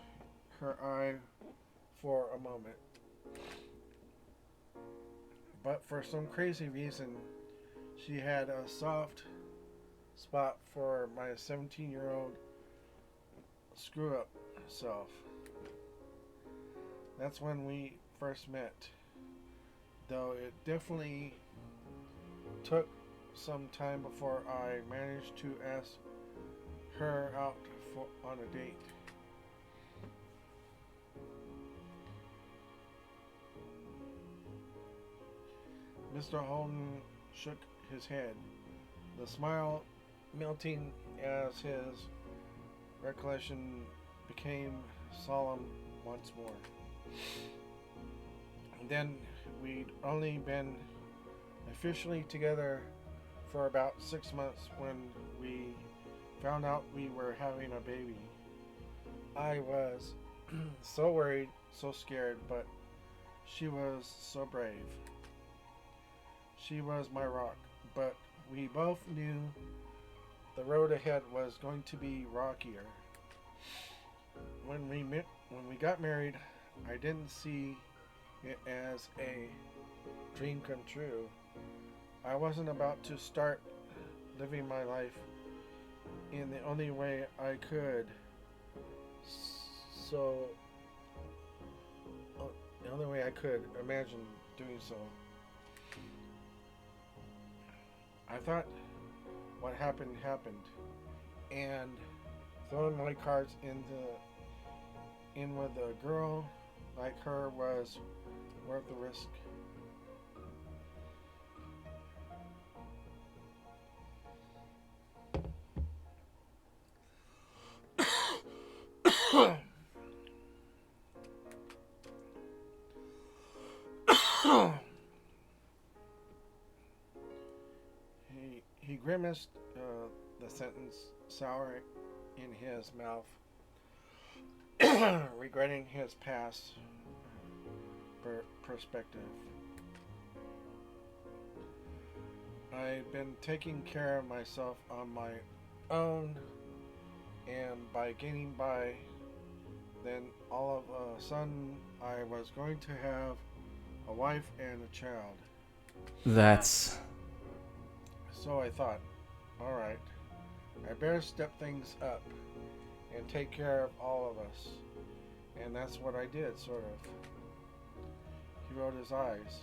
her eye for a moment. But for some crazy reason, she had a soft spot for my 17-year-old screw-up self. That's when we first met, though it definitely took some time before I managed to ask her out on a date. Mr. Holden shook his head, the smile melting as his recollection became solemn once more. And then we'd only been officially together for about 6 months when we found out we were having a baby. I was so worried, so scared, but she was so brave. She was my rock, but we both knew the road ahead was going to be rockier. When we got married, I didn't see it as a dream come true. I wasn't about to start living my life in the only way I could. So, the only way I could imagine doing so. I thought what happened, and throwing my cards in with a girl like her was worth the risk. He grimaced the sentence sour in his mouth, regretting his past perspective. I'd been taking care of myself on my own, and by getting by, then all of a sudden I was going to have a wife and a child. That's... So I thought, alright, I better step things up and take care of all of us. And that's what I did, sort of. He rolled his eyes.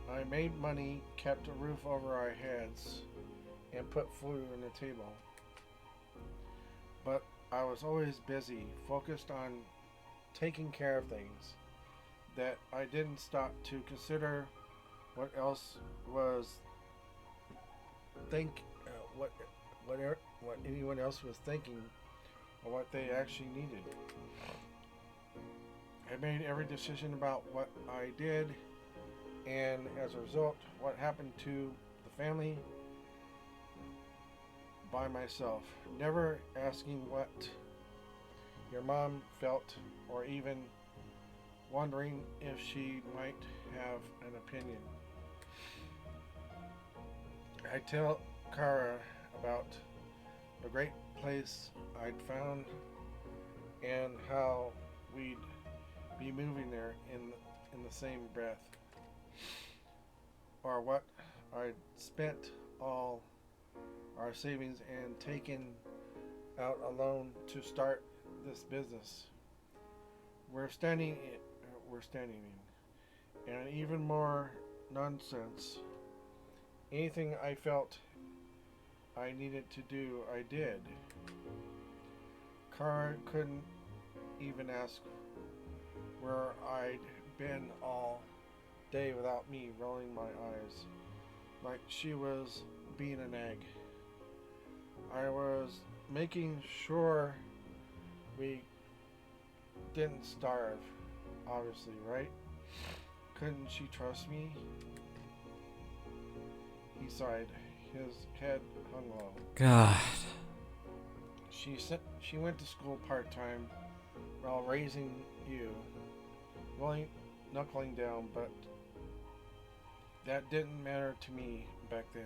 I made money, kept a roof over our heads, and put food on the table. But I was always busy, focused on taking care of things, that I didn't stop to consider what else was what anyone else was thinking or what they actually needed. I made every decision about what I did, and as a result, what happened to the family by myself, never asking what your mom felt or even wondering if she might have an opinion. I tell Kara about the great place I'd found and how we'd be moving there in the same breath, or what I'd spent all our savings and taken out a loan to start this business we're standing in. And even more nonsense, anything I felt I needed to do, I did. Kara couldn't even ask where I'd been all day without me rolling my eyes like she was being an egg. I was making sure we didn't starve, obviously, right? Couldn't she trust me? He sighed. His head hung low. God. She went to school part-time while raising you, really knuckling down, but that didn't matter to me back then.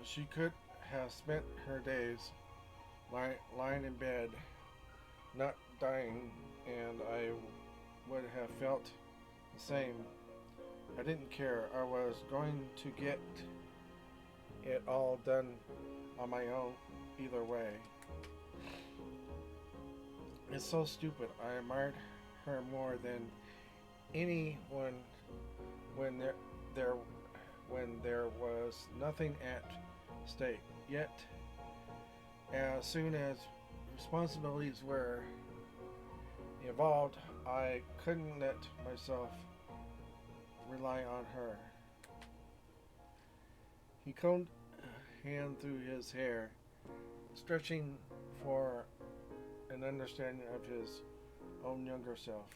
She could have spent her days lying in bed, not dying, and I would have felt the same. I didn't care. I was going to get it all done on my own either way. It's so stupid. I admired her more than anyone when there was nothing at stake. Yet, as soon as responsibilities were involved, I couldn't let myself rely on her. He combed a hand through his hair, stretching for an understanding of his own younger self.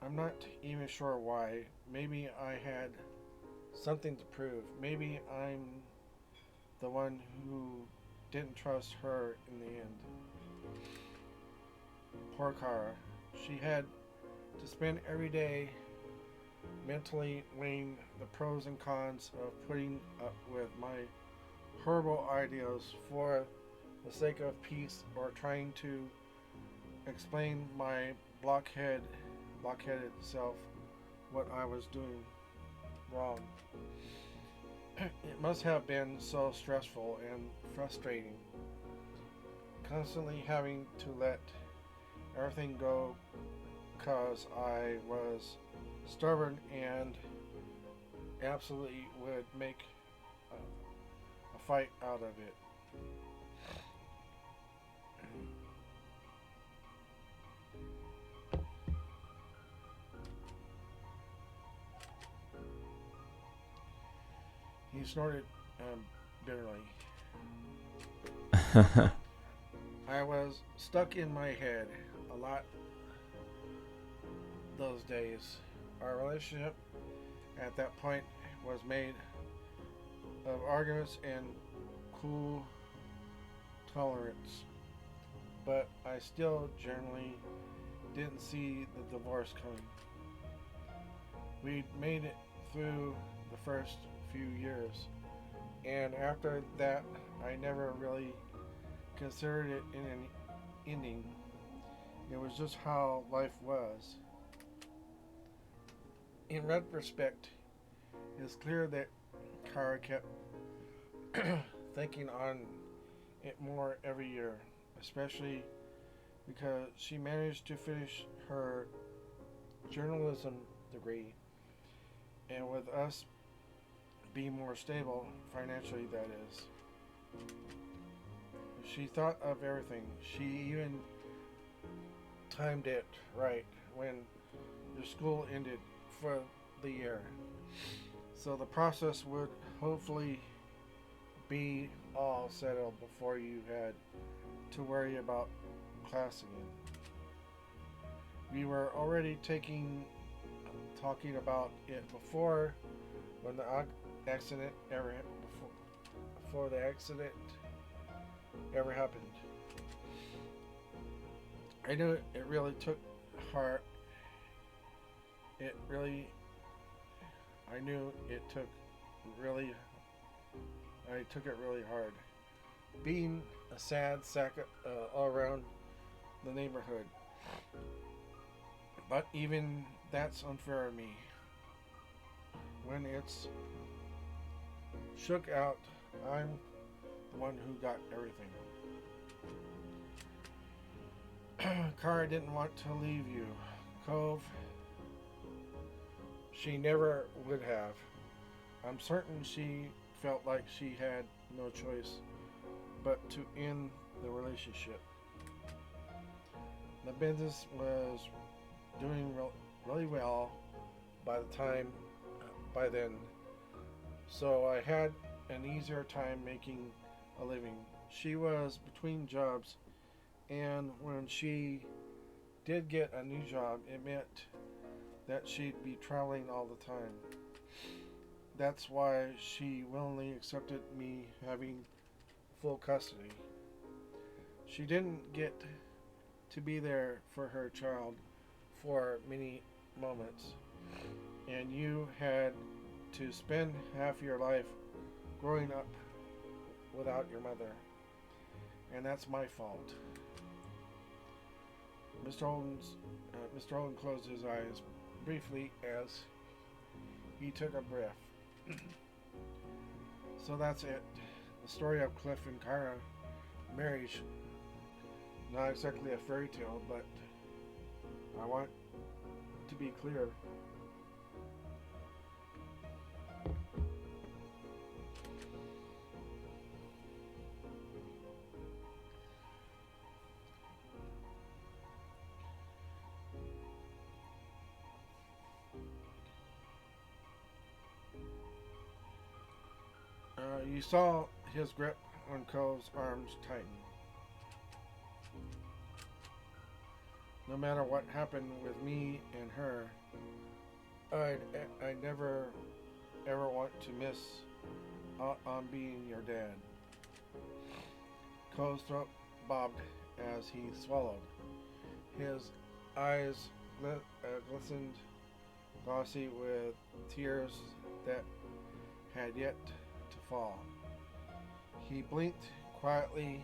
I'm not even sure why. Maybe I had something to prove. Maybe I'm the one who didn't trust her in the end. Poor Kara. She had to spend every day mentally weighing the pros and cons of putting up with my horrible ideas for the sake of peace, or trying to explain my blockheaded self what I was doing wrong. It must have been so stressful and frustrating, constantly having to let everything go because I was stubborn and absolutely would make a fight out of it. He snorted bitterly. I was stuck in my head a lot those days. Our relationship at that point was made of arguments and cool tolerance, but I still generally didn't see the divorce coming. We'd made it through the first few years, and after that I never really considered it in an ending. It was just how life was. In retrospect, it's clear that Kara kept thinking on it more every year, especially because she managed to finish her journalism degree, and with us be more stable financially, that is. She thought of everything. She even timed it right when your school ended for the year. So the process would hopefully be all settled before you had to worry about class again. We were already talking about it before when the accident ever before the accident ever happened. I knew it really took heart. It really I knew it took really I took it really hard. Being a sad sack all around the neighborhood. But even that's unfair of me. When it's shook out, I'm the one who got everything. Kara didn't want to leave you, Cove. She never would have. I'm certain she felt like she had no choice but to end the relationship. The business was doing really well by then, so I had an easier time making a living. She was between jobs, and when she did get a new job, it meant that she'd be traveling all the time. That's why she willingly accepted me having full custody. She didn't get to be there for her child for many moments, and you had to spend half your life growing up without your mother, and that's my fault. Mr. Holden closed his eyes briefly as he took a breath. So that's it. The story of Cliff and Kara marriage. Not exactly a fairy tale, but I want to be clear. You saw his grip on Cove's arms tighten. No matter what happened with me and her, I never ever want to miss out on being your dad. Cove's throat bobbed as he swallowed. His eyes glistened, glossy with tears that had yet to fall. He blinked quietly,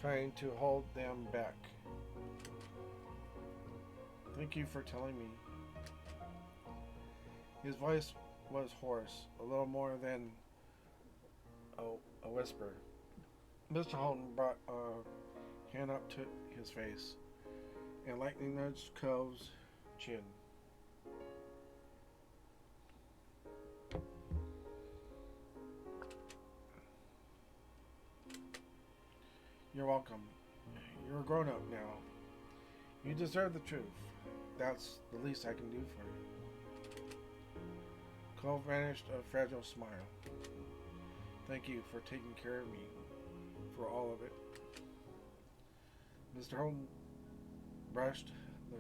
trying to hold them back. Thank you for telling me. His voice was hoarse, a little more than a whisper. Mr. Holden brought a hand up to his face and lightly nudged Cove's chin. You're welcome. You're a grown-up now. You deserve the truth. That's the least I can do for you. Cove vanished a fragile smile. Thank you for taking care of me, for all of it. Mr. Holden brushed the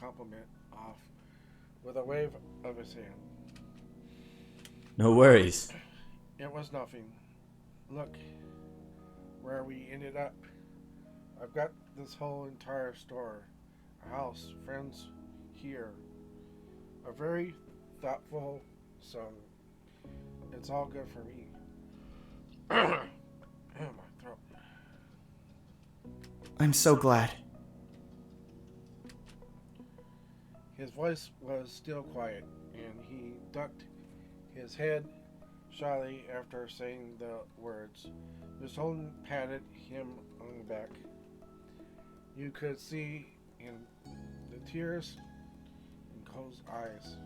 compliment off with a wave of his hand. No worries. It was nothing. Look where we ended up. I've got this whole entire store, a house, friends here, a very thoughtful son. It's all good for me. My throat. I'm so glad. His voice was still quiet, and he ducked his head shyly after saying the words. Miss Holden patted him on the back. You could see in the tears in Cole's eyes,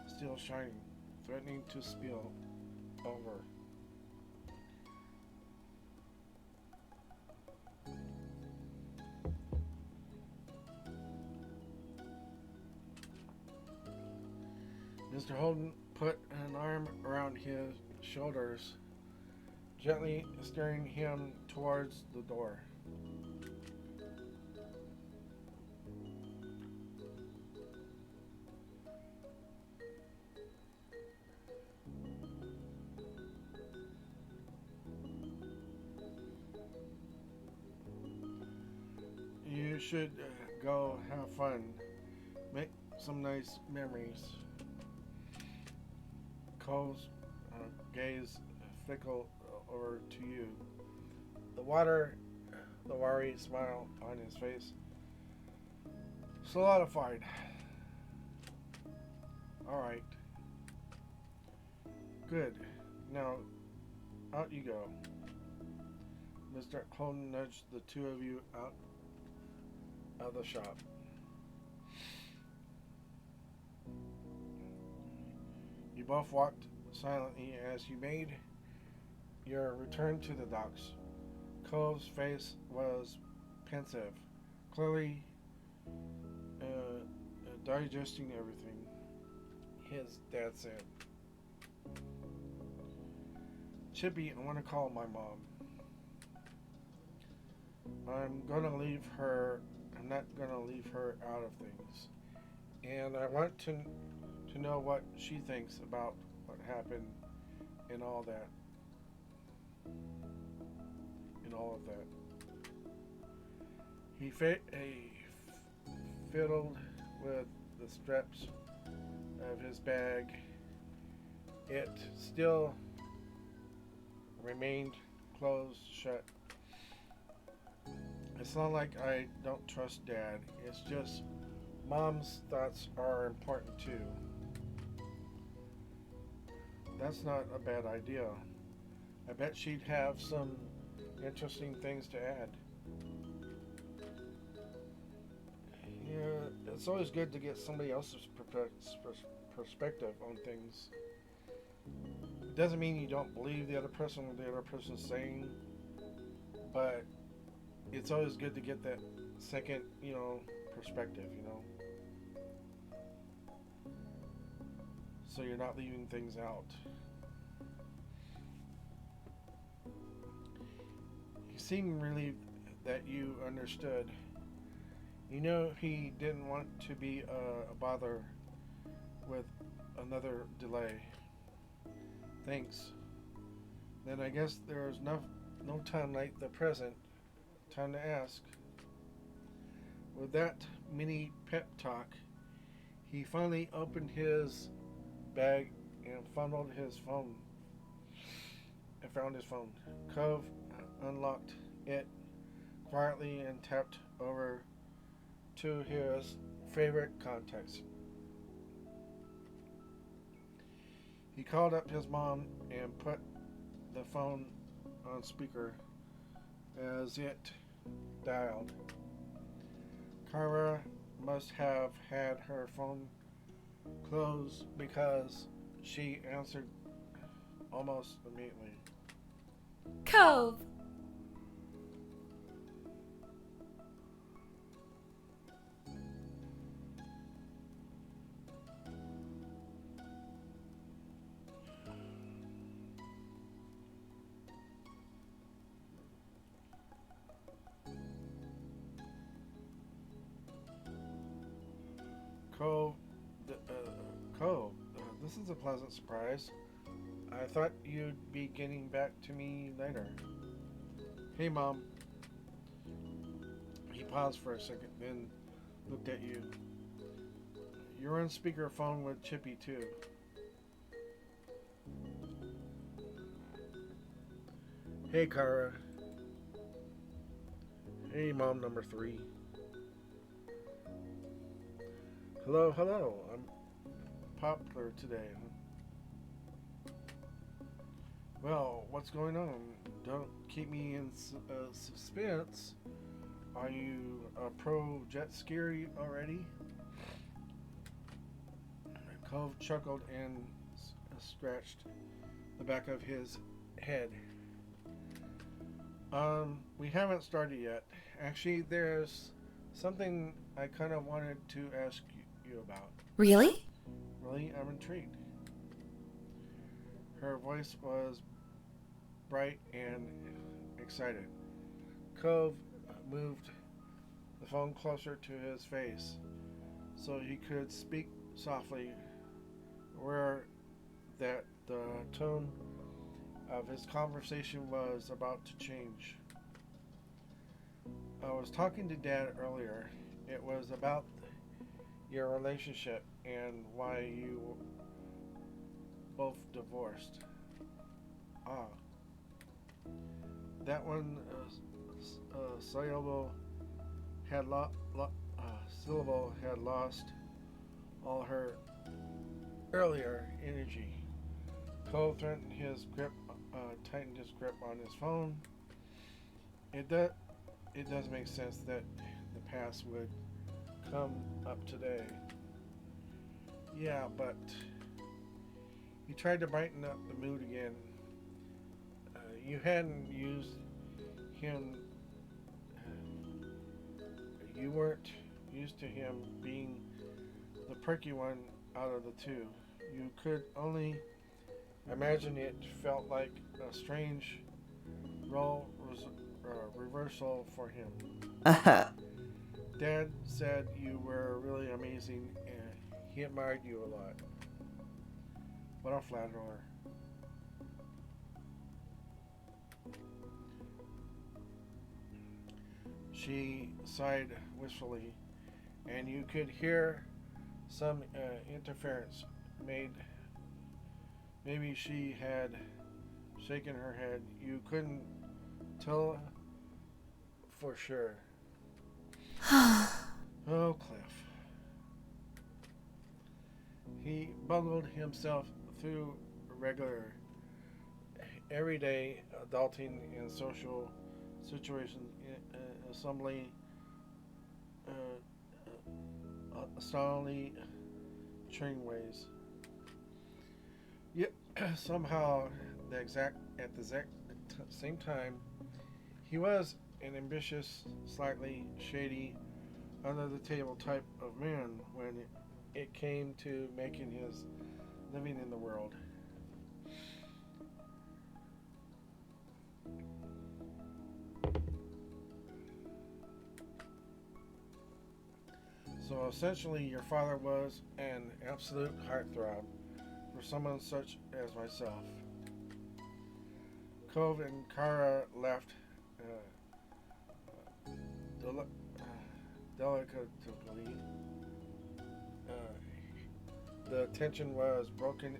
still shining, threatening to spill over. Mr. Holden put an arm around his shoulders, gently steering him towards the door. You should go have fun. Make some nice memories. Cole's gaze fickle over to you. The worry smile on his face solidified. Alright. Good. Now, out you go. Mr. Holden nudged the two of you out of the shop. You both walked silently as you made your return to the docks. Cole's face was pensive, clearly digesting everything his dad said. Chippy, I want to call my mom. I'm not gonna leave her out of things. And I want to know what she thinks about what happened and all that. And all of that. He fiddled with the straps of his bag. It still remained closed shut. It's not like I don't trust Dad. It's just Mom's thoughts are important too. That's not a bad idea. I bet she'd have some interesting things to add. Yeah, it's always good to get somebody else's perspective on things. It doesn't mean you don't believe the other person, what the other person's saying, but it's always good to get that second, perspective, so you're not leaving things out. He seemed relieved that you understood. You know he didn't want to be a bother with another delay. Thanks. Then I guess there's no time like the present. Time to ask. With that mini pep talk, he finally opened his bag and fumbled his phone. And found his phone. Cove unlocked it quietly and tapped over to his favorite contacts. He called up his mom and put the phone on speaker as it dialed. Kara must have had her phone closed because she answered almost immediately. Cove! Cove, this is a pleasant surprise. I thought you'd be getting back to me later. Hey, Mom. He paused for a second, then looked at you. You're on speakerphone with Chippy, too. Hey, Kara. Hey, Mom number 3. Hello. I'm popular today, huh? Well, what's going on? Don't keep me in suspense. Are you a pro jet skier already? Cove chuckled and scratched the back of his head. We haven't started yet. Actually, there's something I kind of wanted to ask you about. Really? Really, I'm intrigued. Her voice was bright and excited. Cove moved the phone closer to his face so he could speak softly, aware that the tone of his conversation was about to change. I was talking to Dad earlier. It was about your relationship and why you both divorced. Ah, that one had syllable had lost all her earlier energy. Cole tightened his grip on his phone. It does make sense that the past would come up today. Yeah, but he tried to brighten up the mood again. You hadn't used him. You weren't used to him being the perky one out of the two. You could only imagine it felt like a strange role reversal for him. Dad said you were really amazing and he admired you a lot. What a flatterer. She sighed wistfully, and you could hear some interference made. Maybe she had shaken her head. You couldn't tell for sure. Oh, Cliff. He bungled himself through regular, everyday adulting and social situations, assembly, astoundingly train ways. Yet somehow, at the exact same time, he was an ambitious, slightly shady, under the table type of man when it came to making his living in the world. So essentially, your father was an absolute heartthrob for someone such as myself. Cove and Kara left delicately. The tension was broken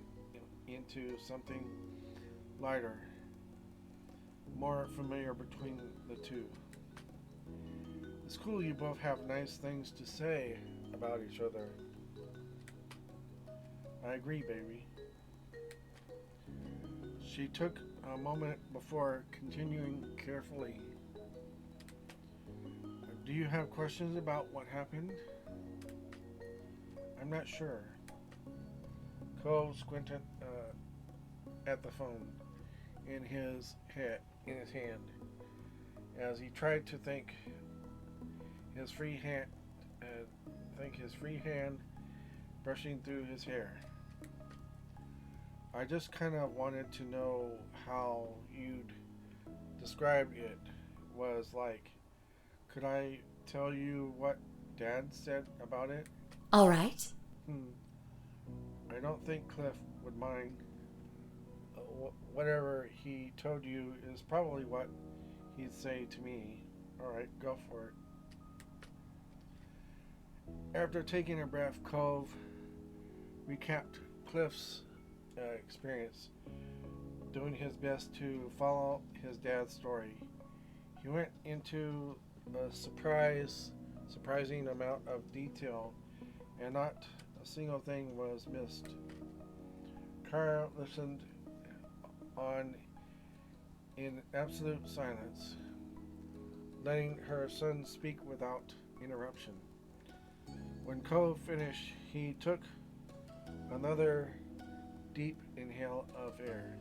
into something lighter, more familiar between the two. It's cool you both have nice things to say about each other. I agree, baby. She took a moment before continuing carefully. Do you have questions about what happened? I'm not sure. Cole squinted at the phone in his hand as he tried to think his free hand brushing through his hair. I just kind of wanted to know how you'd describe it was like. Could I tell you what Dad said about it? All right. I don't think Cliff would mind. Whatever he told you is probably what he'd say to me. Alright, go for it. After taking a breath, Cove recapped Cliff's experience, doing his best to follow his dad's story. He went into a surprising amount of detail, and not a single thing was missed. Kara listened on in absolute silence, letting her son speak without interruption. When Cole finished, he took another deep inhale of air.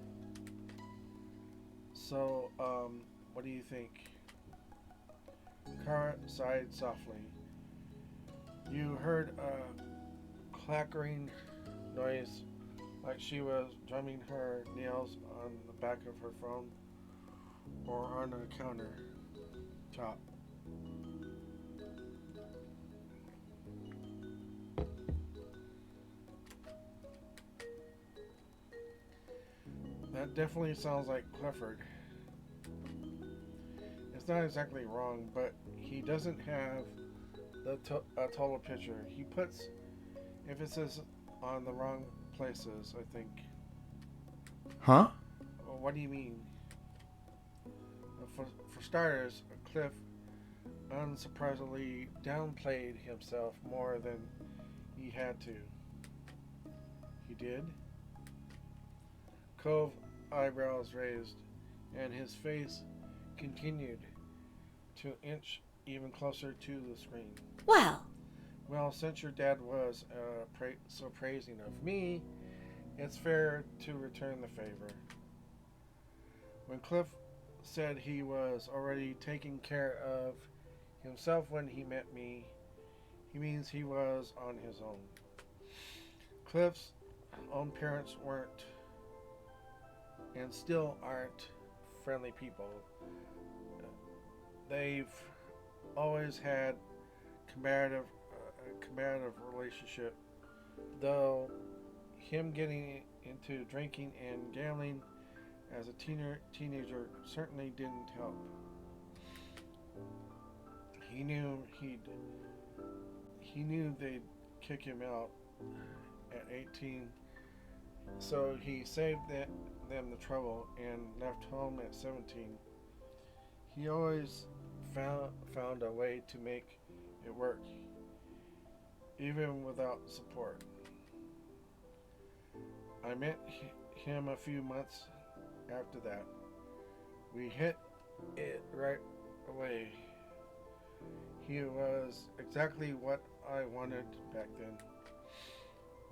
So, what do you think? Kara sighed softly. You heard a clattering noise like she was drumming her nails on the back of her phone or on a counter top. That definitely sounds like Clifford. It's not exactly wrong, but he doesn't have a total picture. He puts emphasis on the wrong places, I think. Huh? Well, what do you mean? For starters, Cliff unsurprisingly downplayed himself more than he had to. He did? Cove eyebrows raised, and his face continued to inch even closer to the screen. Well, since your dad was so praising of me, it's fair to return the favor. When Cliff said he was already taking care of himself when he met me, he means he was on his own. Cliff's own parents weren't, and still aren't, friendly people. They've always had combative relationship, though him getting into drinking and gambling as a teenager certainly didn't help. He knew they'd kick him out at 18, so he saved them the trouble and left home at 17. He always found a way to make it work, even without support. I met him a few months after that. We hit it right away. He was exactly what I wanted back then.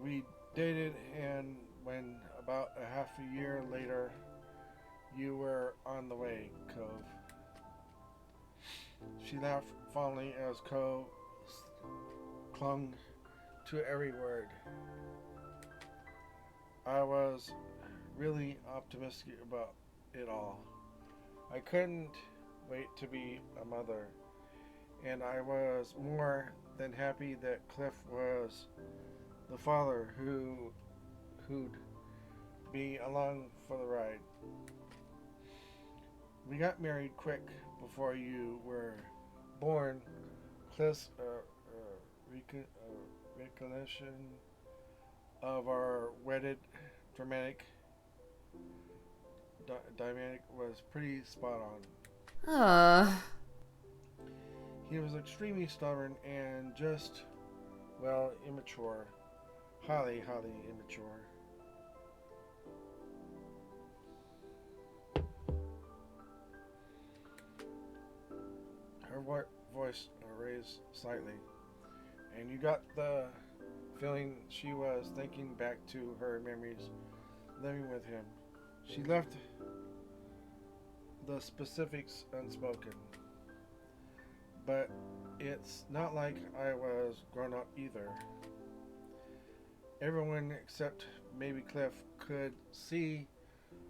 We dated, and when about a half a year later, you were on the way, Cove. She laughed fondly as Cove clung to every word. I was really optimistic about it all. I couldn't wait to be a mother, and I was more than happy that Cliff was the father who'd be along for the ride. We got married quick before you were born. Cliff's recollection of our wedded dramatic dynamic was pretty spot on. He was extremely stubborn and just, well, immature. Highly immature. Her voice raised slightly, and you got the feeling she was thinking back to her memories living with him. She left the specifics unspoken, but it's not like I was grown up either. Everyone except maybe Cliff could see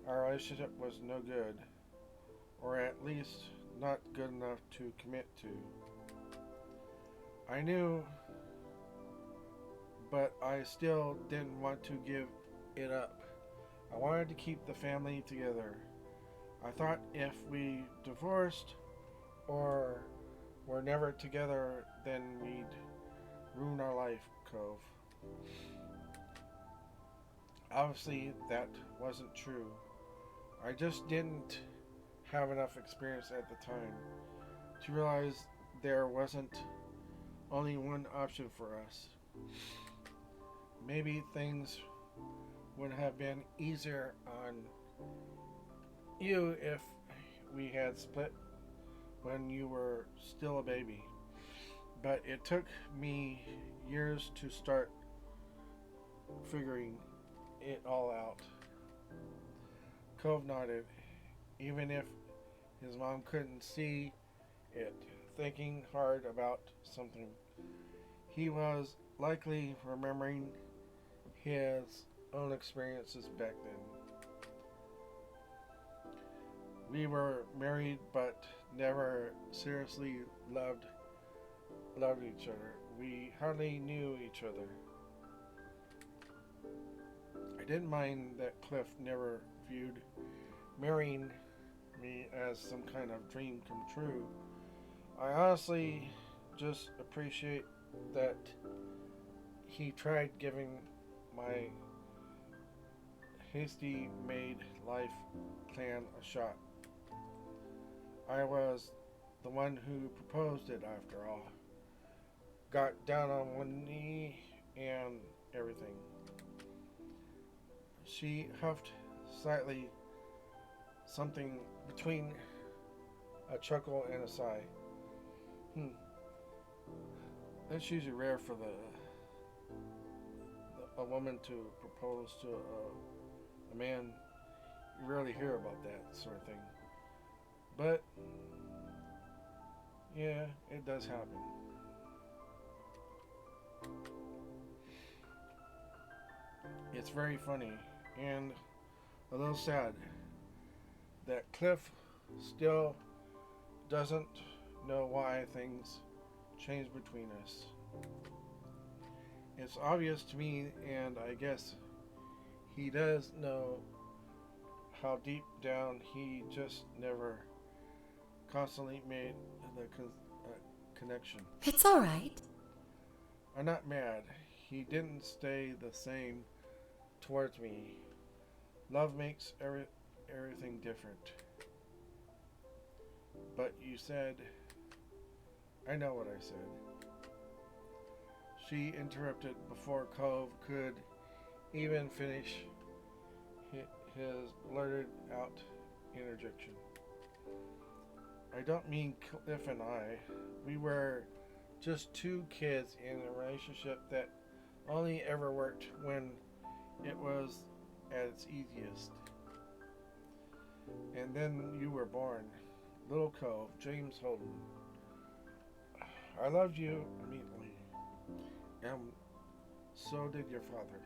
our relationship was no good, or at least not good enough to commit to. I knew, but I still didn't want to give it up. I wanted to keep the family together. I thought if we divorced or were never together, then we'd ruin our life, Cove. Obviously, that wasn't true. I just didn't have enough experience at the time to realize there wasn't only one option for us. Maybe things would have been easier on you if we had split when you were still a baby. But it took me years to start figuring it all out. Cove nodded, even if his mom couldn't see it, thinking hard about something. He was likely remembering his own experiences back then. We were married but never seriously loved each other. We hardly knew each other. I didn't mind that Cliff never viewed marrying me as some kind of dream come true. I honestly just appreciate that he tried giving my hasty made life plan a shot. I was the one who proposed it after all. Got down on one knee and everything. She huffed slightly, something between a chuckle and a sigh. That's usually rare for a woman to propose to a man. You rarely hear about that sort of thing. But, yeah, it does happen. It's very funny and a little sad that Cliff still doesn't know why things changed between us. It's obvious to me, and I guess he does know how deep down he just never constantly made the connection. It's all right. I'm not mad. He didn't stay the same towards me. Love makes everything different. But you said, I know what I said. She interrupted before Cove could even finish his blurted out interjection. I don't mean Cliff and I. We were just two kids in a relationship that only ever worked when it was at its easiest. And then you were born, little Cove, James Holden. I loved you immediately, and so did your father.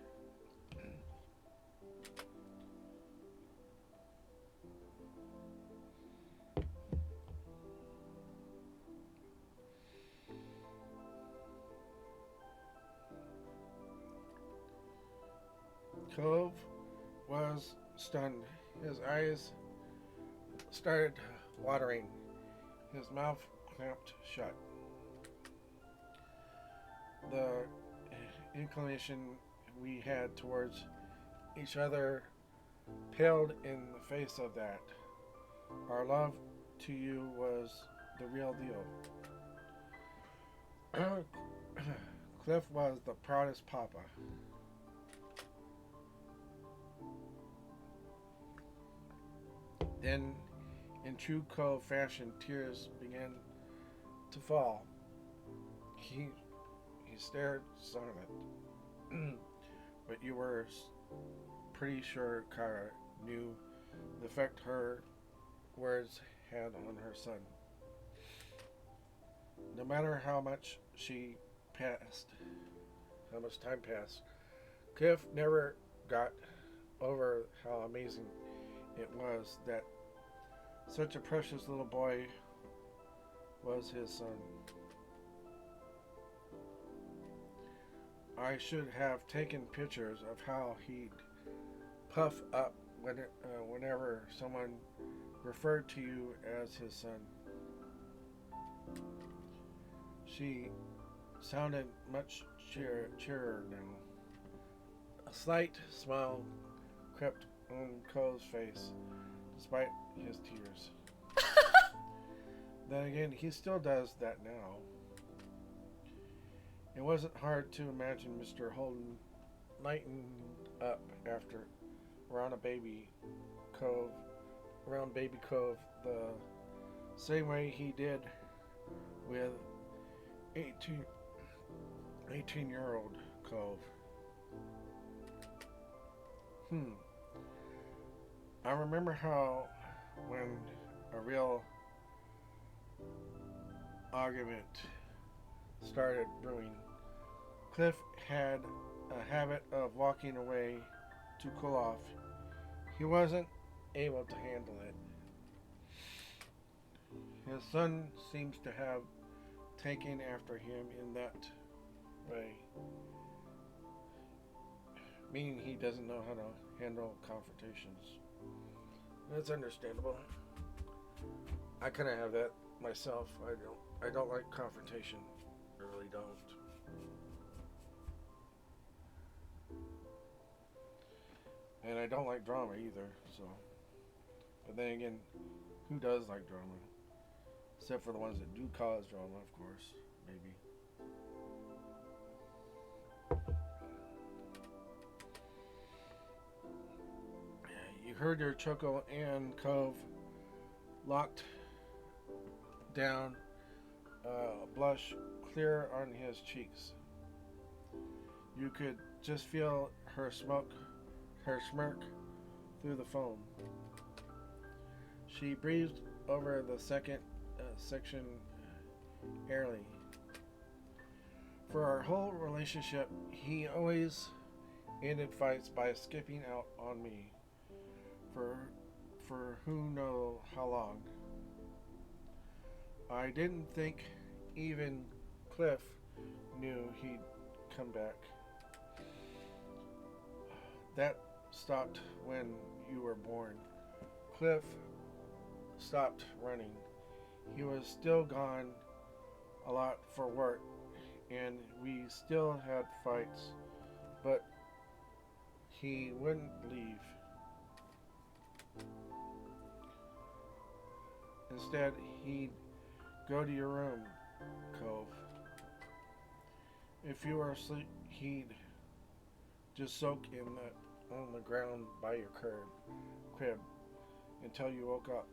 Cove was stunned. His eyes started watering. His mouth clamped shut. The inclination we had towards each other paled in the face of that. Our love to you was the real deal. Cliff was the proudest papa. Then, in true Cove fashion, tears began to fall. He stared silent. But you were pretty sure Kara knew the effect her words had on her son. No matter how much time passed, Cliff never got over how amazing it was that such a precious little boy was his son. I should have taken pictures of how he'd puff up whenever someone referred to you as his son. She sounded much cheerer now. A slight smile crept on Cole's face, despite his tears. Then again, he still does that now. It wasn't hard to imagine Mr. Holden lightened up around Baby Cove, the same way he did with 18-year-old Cove. I remember how when a real argument started brewing, Cliff had a habit of walking away to cool off. He wasn't able to handle it. His son seems to have taken after him in that way, meaning he doesn't know how to handle confrontations. That's understandable. I kind of have that myself. I don't like confrontation. I really don't. And I don't like drama either. So, but then again, who does like drama? Except for the ones that do cause drama, of course. Maybe. You heard your Choco and Cove locked down, blush clear on his cheeks. You could just feel her smirk through the phone. She breathed over the second section airily. For our whole relationship, he always ended fights by skipping out on me for who know how long. I didn't think even Cliff knew he'd come back. That stopped when you were born. Cliff stopped running. He was still gone a lot for work, and we still had fights, but he wouldn't leave. Instead, he'd go to your room, Cove. If you were asleep, he'd just soak on the ground by your crib until you woke up.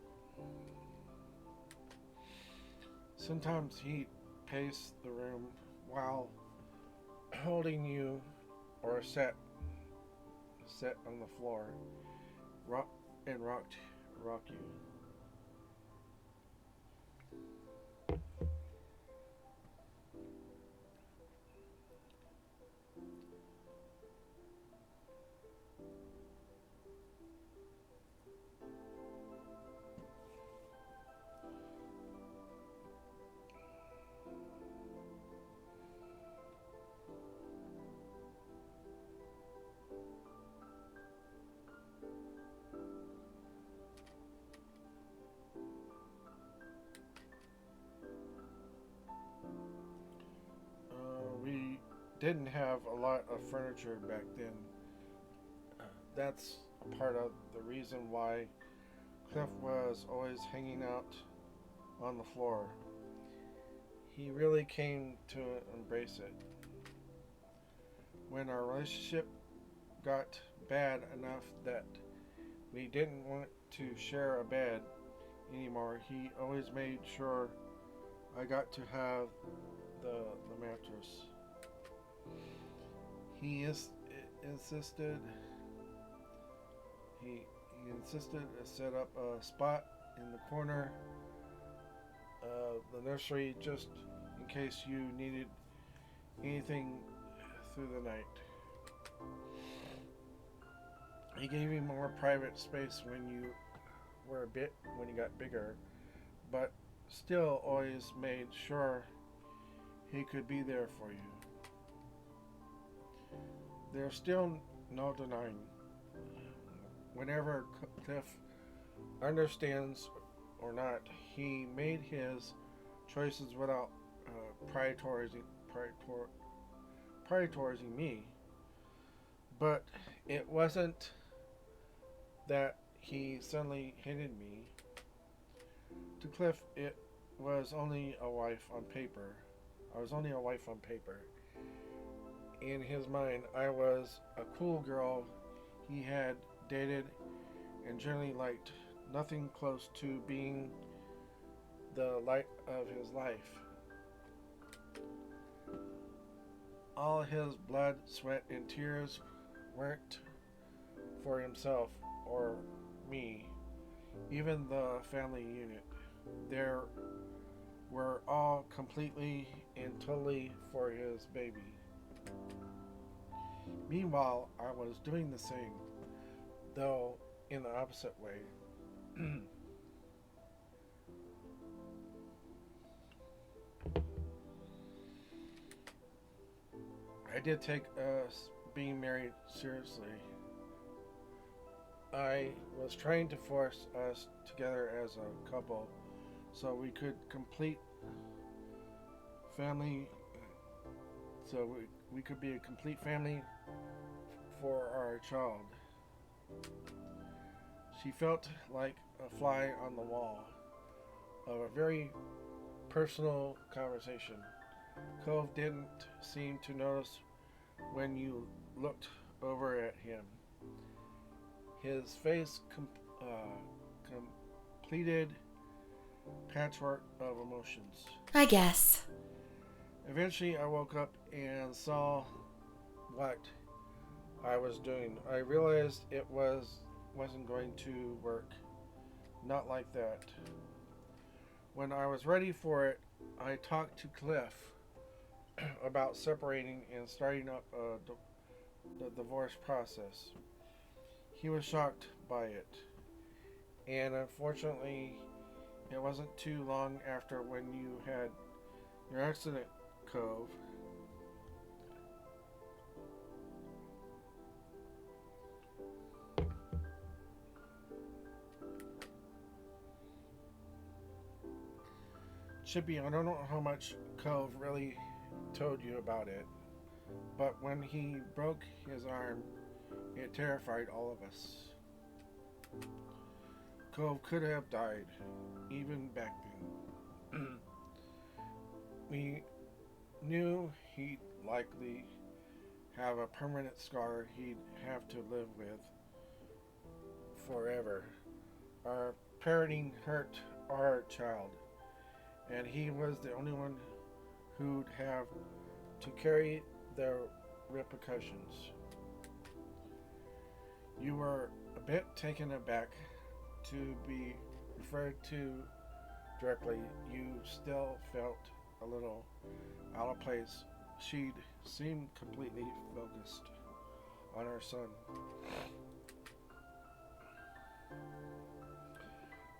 Sometimes he'd pace the room while holding you, or sat on the floor, rock you. We didn't have a lot of furniture back then. That's a part of the reason why Cliff was always hanging out on the floor. He really came to embrace it. When our relationship got bad enough that we didn't want to share a bed anymore, he always made sure I got to have the mattress. He insisted to set up a spot in the corner of the nursery just in case you needed anything through the night. He gave you more private space when you got bigger, but still always made sure he could be there for you. There's still no denying. Whenever Cliff understands or not, he made his choices without prioritizing me. But it wasn't that he suddenly hated me. To Cliff, it was only a wife on paper. I was only a wife on paper. In his mind, I was a cool girl he had dated and generally liked, nothing close to being the light of his life. All his blood, sweat, and tears weren't for himself or me, even the family unit. They were all completely and totally for his baby. Meanwhile, I was doing the same, though in the opposite way. I did take being married seriously. I was trying to force us together as a couple so we could complete family, so we could be a complete family for our child. She felt like a fly on the wall of a very personal conversation. Cove didn't seem to notice when you looked over at him. His face completed patchwork of emotions. I guess. Eventually, I woke up and saw what I was doing. I realized it wasn't going to work. Not like that. When I was ready for it, I talked to Cliff about separating and starting up the divorce process. He was shocked by it, and unfortunately, it wasn't too long after when you had your accident, Cove. Chippy, I don't know how much Cove really told you about it, but when he broke his arm, it terrified all of us. Cove could have died, even back then. We knew he'd likely have a permanent scar he'd have to live with forever. Our parenting hurt our child, and he was the only one who'd have to carry the repercussions. You were a bit taken aback to be referred to directly. You still felt a little out of place. She'd seemed completely focused on her son.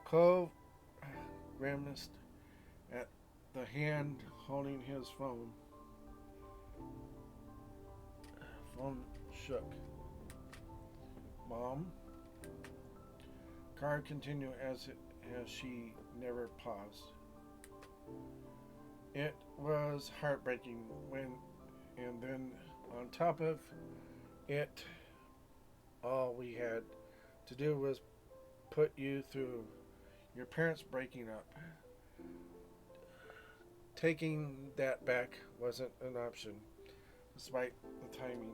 Cove grimaced at the hand holding his phone. Phone shook. Mom? Card continued as she never paused. It was heartbreaking and then on top of it, all we had to do was put you through your parents breaking up. Taking that back wasn't an option, despite the timing.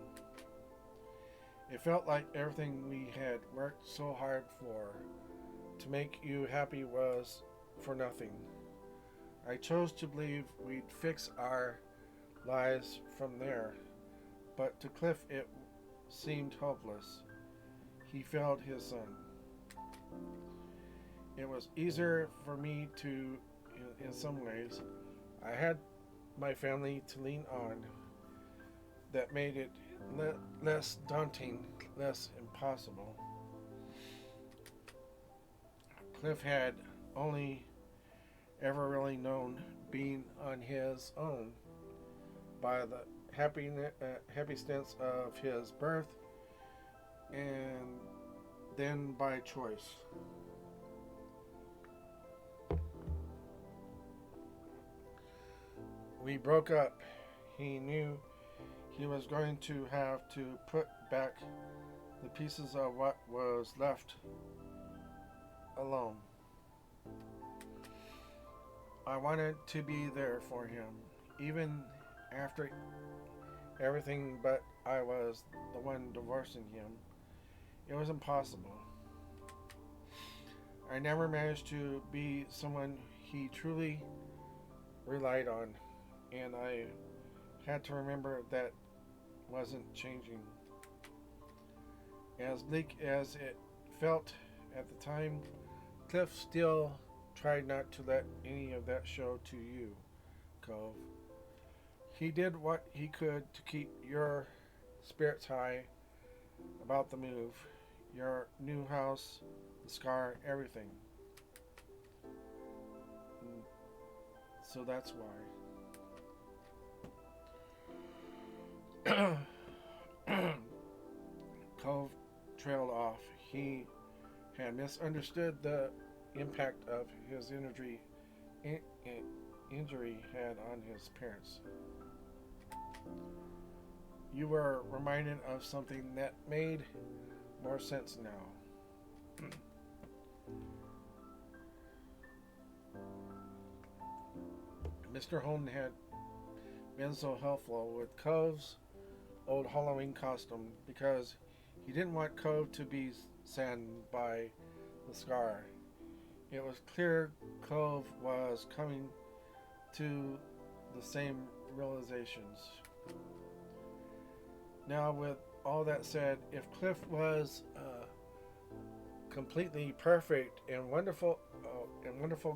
It felt like everything we had worked so hard for to make you happy was for nothing. I chose to believe we'd fix our lives from there, but to Cliff it seemed hopeless. He failed his son. It was easier for me to, in some ways. I had my family to lean on. That made it less daunting, less impossible. Cliff had only ever really known being on his own by the happenstance of his birth and then by choice. We broke up. He knew he was going to have to put back the pieces of what was left alone. I wanted to be there for him, even after everything, but I was the one divorcing him. It was impossible. I never managed to be someone he truly relied on, and I had to remember that wasn't changing. As bleak as it felt at the time, Cliff still tried not to let any of that show to you, Cove. He did what he could to keep your spirits high about the move, your new house, the scar, everything. And so that's why. Cove trailed off. He had misunderstood the impact of his injury had on his parents. You were reminded of something that made more sense now. Mr. Holden had been so helpful with Cove's old Halloween costume because he didn't want Cove to be saddened by the scar. It was clear Cove was coming to the same realizations. Now, with all that said, if Cliff was completely perfect and wonderful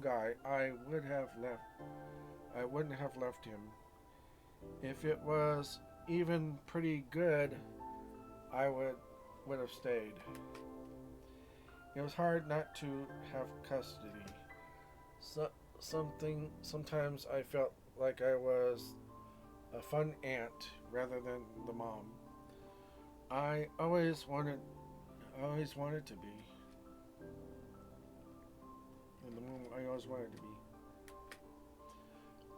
guy, I wouldn't have left him. If it was even pretty good, I would have stayed. It was hard not to have custody. Sometimes I felt like I was a fun aunt rather than the mom. I always wanted to be. And the mom I always wanted to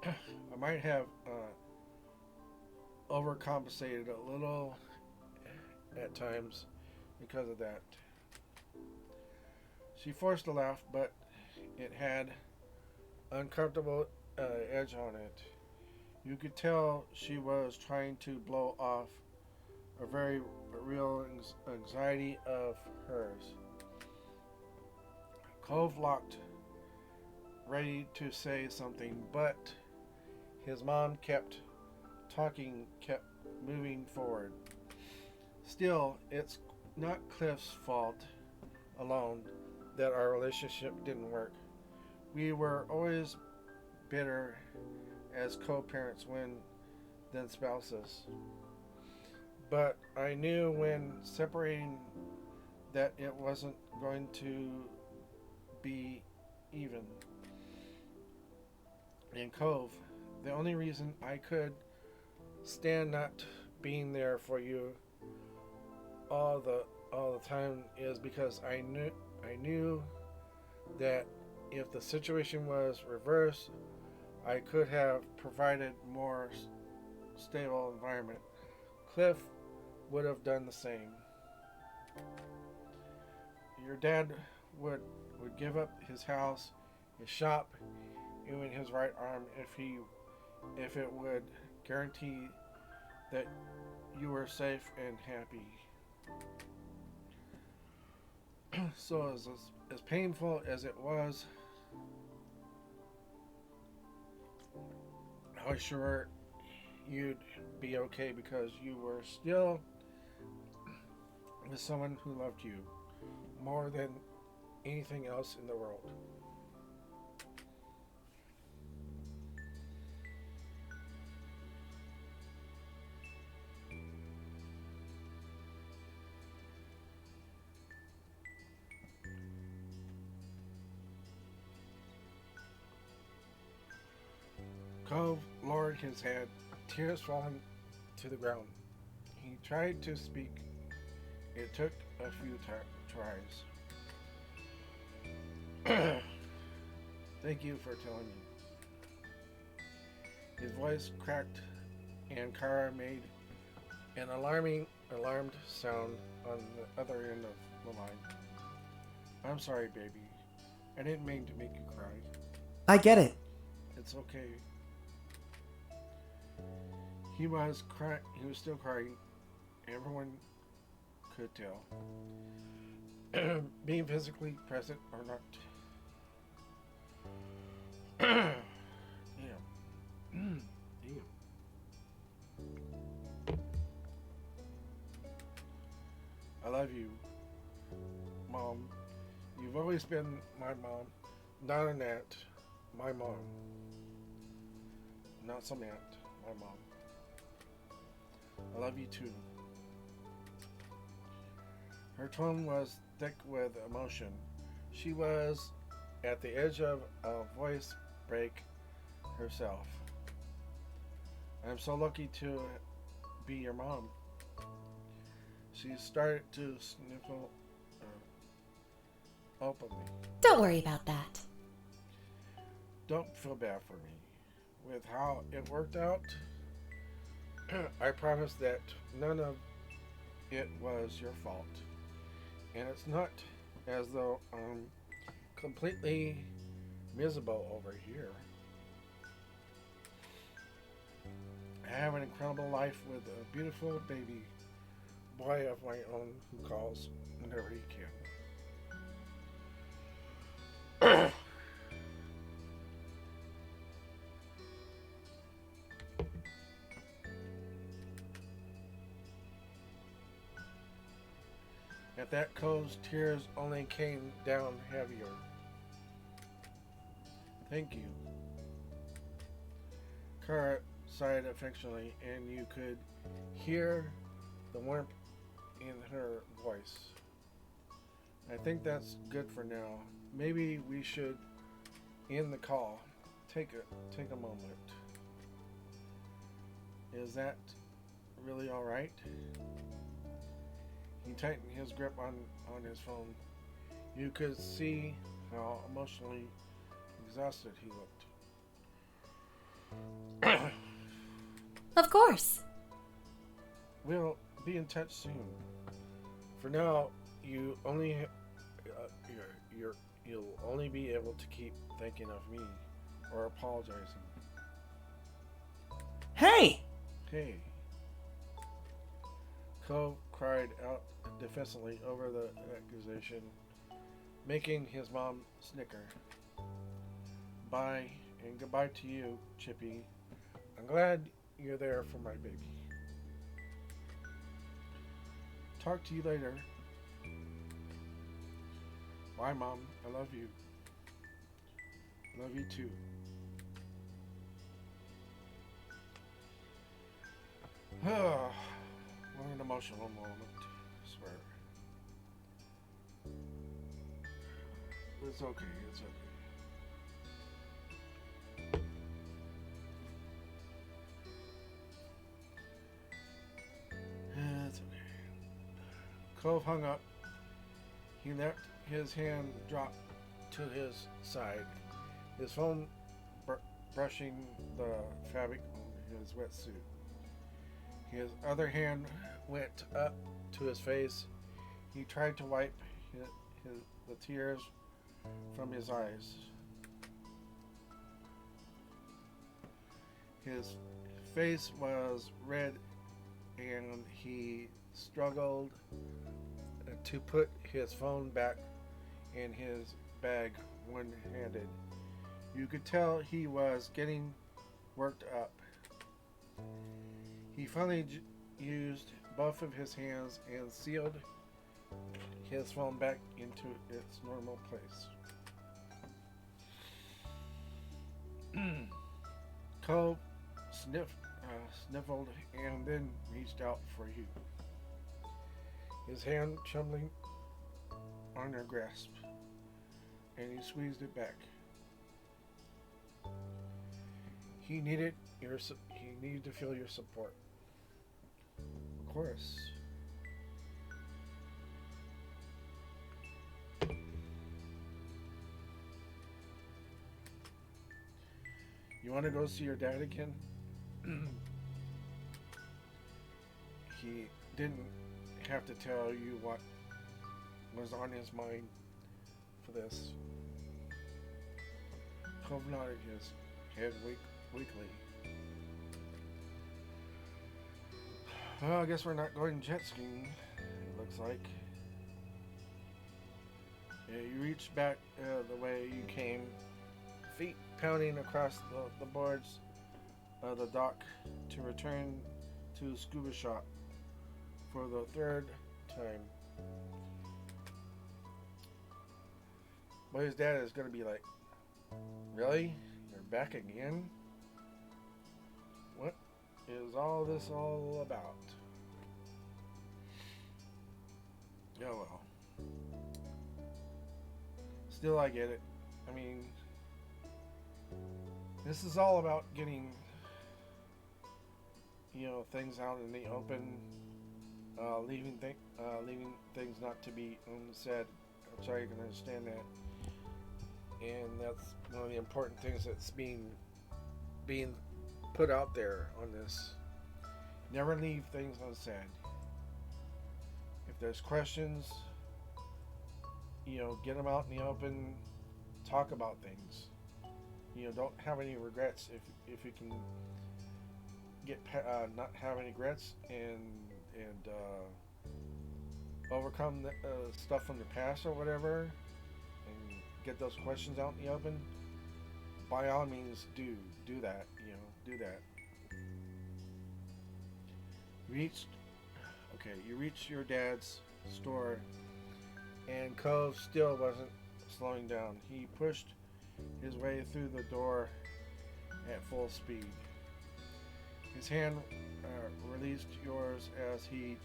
be. I might have overcompensated a little at times because of that. She forced a laugh, but it had uncomfortable edge on it. You could tell she was trying to blow off a very real anxiety of hers. Cove looked ready to say something, but his mom kept moving forward. Still, it's not Cliff's fault alone that our relationship didn't work. We were always bitter as co-parents than spouses. But I knew when separating that it wasn't going to be even. In Cove, the only reason I could stand not being there for you all the time is because I knew that if the situation was reversed, I could have provided more stable environment. Cliff would have done the same. Your dad would give up his house, his shop, even his right arm if it would guarantee that you were safe and happy. So as painful as it was, I was sure you'd be okay because you were still with someone who loved you more than anything else in the world. Cove lowered his head, tears falling to the ground. He tried to speak. It took a few tries. Thank you for telling me. His voice cracked and Kara made an alarmed sound on the other end of the line. I'm sorry, baby. I didn't mean to make you cry. I get it. It's okay. He was still crying. Everyone could tell. Being physically present or not. Damn. Damn. I love you, Mom. You've always been my mom. Not an aunt. My mom. Not some aunt. My mom. I love you too. Her tone was thick with emotion. She was at the edge of a voice break herself. I'm so lucky to be your mom. She started to sniffle openly. Don't worry about that. Don't feel bad for me. With how it worked out, I promise that none of it was your fault. And it's not as though I'm completely miserable over here. I have an incredible life with a beautiful baby boy of my own who calls whenever he can. At that, Cole's tears only came down heavier. Thank you. Kara sighed affectionately, and you could hear the warmth in her voice. I think that's good for now. Maybe we should end the call. Take a moment. Is that really all right? He tightened his grip on his phone. You could see how emotionally exhausted he looked. Of course. We'll be in touch soon. For now, you only you'll only be able to keep thinking of me or apologizing. Hey! Hey. Cove cried out defensively over the accusation, making his mom snicker. Bye, and goodbye to you, Chippy. I'm glad you're there for my baby. Talk to you later. Bye, Mom. I love you. Love you too. What an emotional moment, I swear. It's okay, it's okay. It's okay. Cove hung up. He let his hand drop to his side, his phone brushing the fabric on his wetsuit. His other hand went up to his face. He tried to wipe the tears from his eyes. His face was red and he struggled to put his phone back in his bag one-handed. You could tell he was getting worked up. He finally used both of his hands and sealed his phone back into its normal place. Cole sniffled and then reached out for you. His hand trembling on your grasp, and he squeezed it back. He needed to feel your support. Of course. You want to go see your dad again? He didn't have to tell you what was on his mind for this. Cove nodded his head weakly. Well, I guess we're not going jet skiing, it looks like. Yeah, you reached back the way you came, feet pounding across the boards of the dock to return to Scuba Shop for the third time. Boy's dad is going to be like, really? You're back again? What is all this all about? Oh well. Still, I get it. I mean, this is all about getting, things out in the open, leaving things not to be unsaid. I'm sorry, you can understand that. And that's one of the important things that's being put out there on this. Never leave things unsaid. If there's questions, get them out in the open. Talk about things. Don't have any regrets. If you can get not have any regrets and overcome the stuff from the past or whatever, and get those questions out in the open, by all means do that. Do that. You reached your dad's store, and Cove still wasn't slowing down. He pushed his way through the door at full speed. His hand released yours as he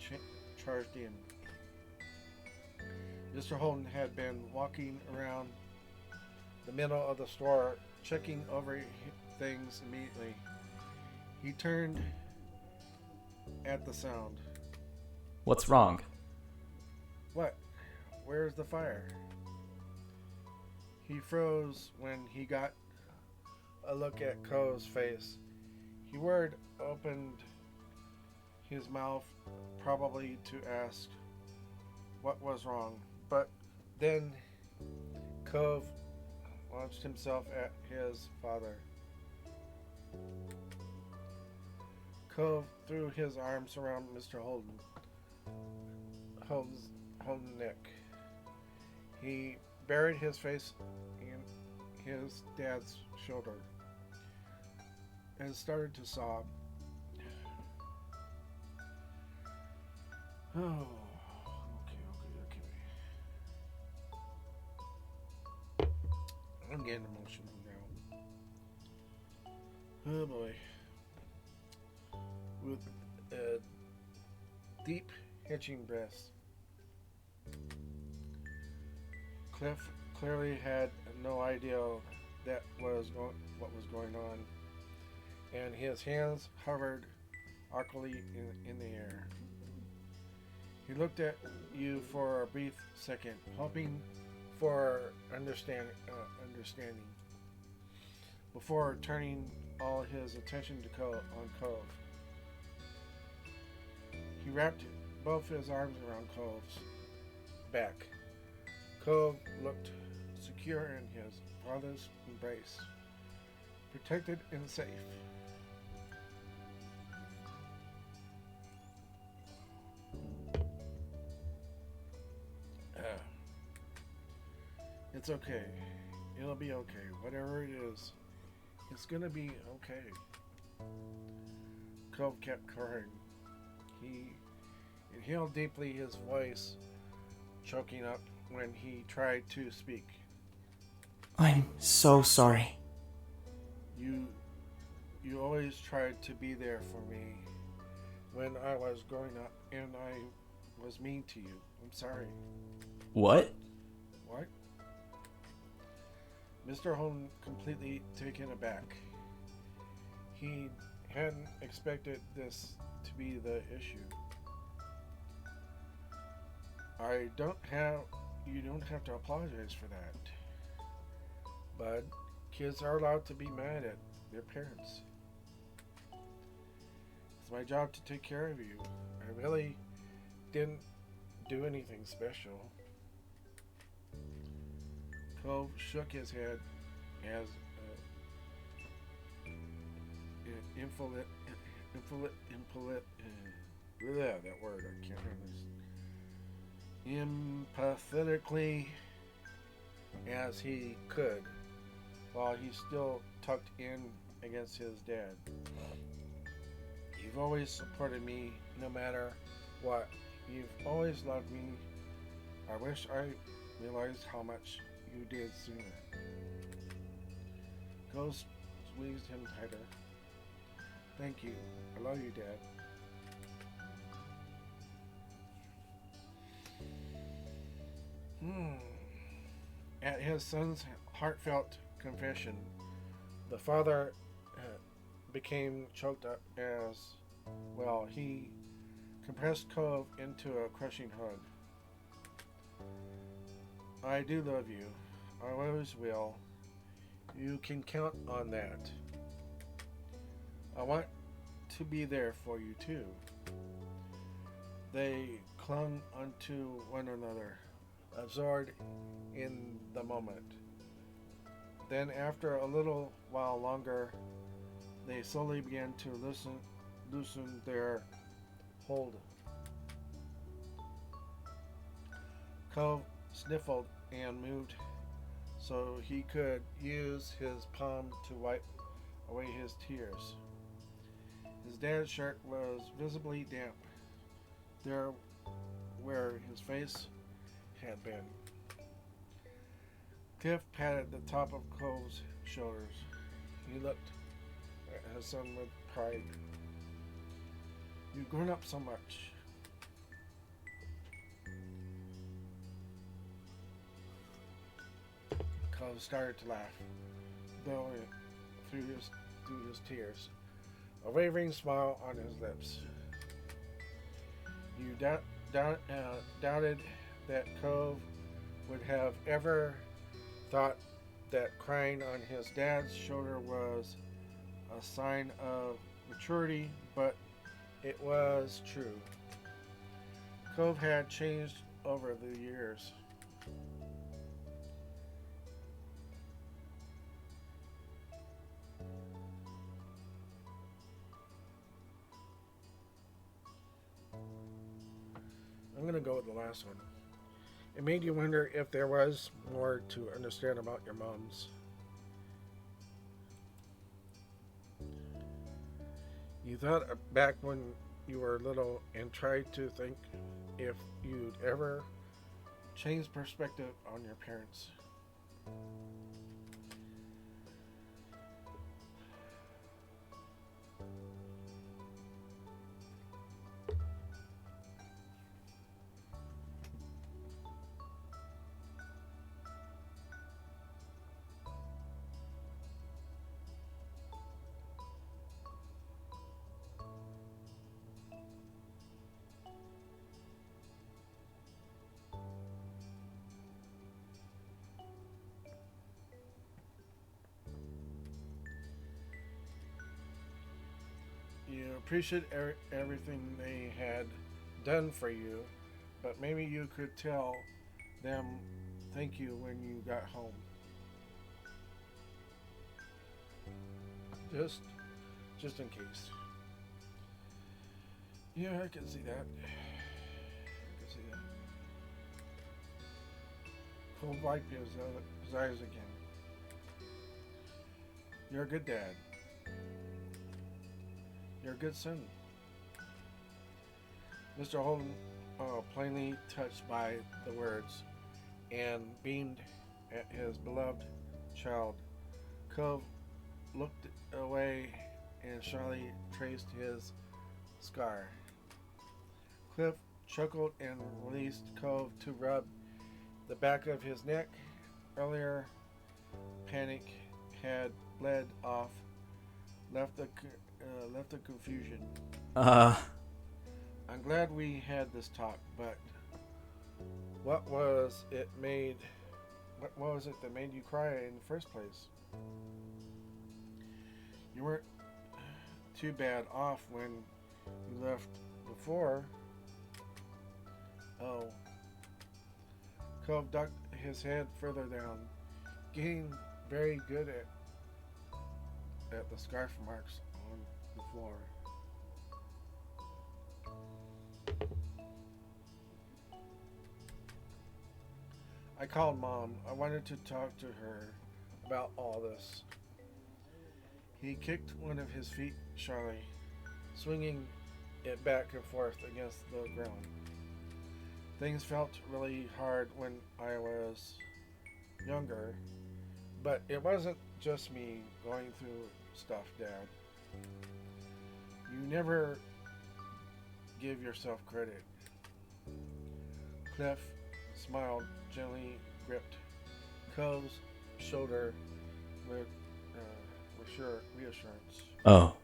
charged in. Mr. Holden had been walking around the middle of the store, checking over things immediately. He turned at the sound. What's wrong? What? Where's the fire? He froze when he got a look at Cove's face. He opened his mouth, probably to ask what was wrong, but then Cove launched himself at his father. Cove threw his arms around Mr. Holden's neck. He buried his face in his dad's shoulder and started to sob. Oh, okay. I'm getting emotional now. Oh boy. With deep hitching breaths, Cliff clearly had no idea what was going on, and his hands hovered awkwardly in the air. He looked at you for a brief second, hoping for understanding, before turning all his attention to Cove. He wrapped both his arms around Cove's back. Cove looked secure in his father's embrace, protected and safe. It's okay. It'll be okay. Whatever it is, it's gonna be okay. Cove kept crying. He inhaled deeply, his voice choking up when he tried to speak. I'm so sorry. You always tried to be there for me when I was growing up, and I was mean to you. I'm sorry. What? What? Mr. Holden completely taken aback. He hadn't expected this to be the issue. You don't have to apologize for that. But kids are allowed to be mad at their parents. It's my job to take care of you. I really didn't do anything special. Cove shook his head as that word, I can't remember. Empathetically as he could, while he still tucked in against his dad. You've always supported me no matter what. You've always loved me. I wish I realized how much you did sooner. Ghost squeezed him tighter. Thank you. I love you, Dad. At his son's heartfelt confession, the father became choked up as well. He compressed Cove into a crushing hug. I do love you. I always will. You can count on that. I want to be there for you too. They clung unto one another, absorbed in the moment. Then, after a little while longer, they slowly began to loosen their hold. Cove sniffled and moved so he could use his palm to wipe away his tears. His dad's shirt was visibly damp there where his face had been. Cliff patted the top of Cove's shoulders. He looked at his son with pride. You've grown up so much. Cove started to laugh, though through his tears, a wavering smile on his lips. You doubted that Cove would have ever thought that crying on his dad's shoulder was a sign of maturity, but it was true. Cove had changed over the years. I'm going to go with the last one. It made you wonder if there was more to understand about your moms. You thought back when you were little and tried to think if you'd ever change perspective on your parents. You appreciate everything they had done for you, but maybe you could tell them thank you when you got home. Just in case. Yeah, I can see that. Cole wiped his eyes again. You're a good dad. You're a good son. Mr. Holden, plainly touched by the words, and beamed at his beloved child. Cove looked away and shyly traced his scar. Cliff chuckled and released Cove to rub the back of his neck. Earlier, panic had bled off, left the confusion. I'm glad we had this talk, but what was it that made you cry in the first place? You weren't too bad off when you left before. Oh. Cove ducked his head further down, getting very good at the scarf marks on the floor. I called Mom. I wanted to talk to her about all this. He kicked one of his feet shyly, swinging it back and forth against the ground. Things felt really hard when I was younger, but it wasn't just me going through stuff, Dad. You never give yourself credit. Cliff smiled, gently gripped Cove's shoulder with reassurance. Oh.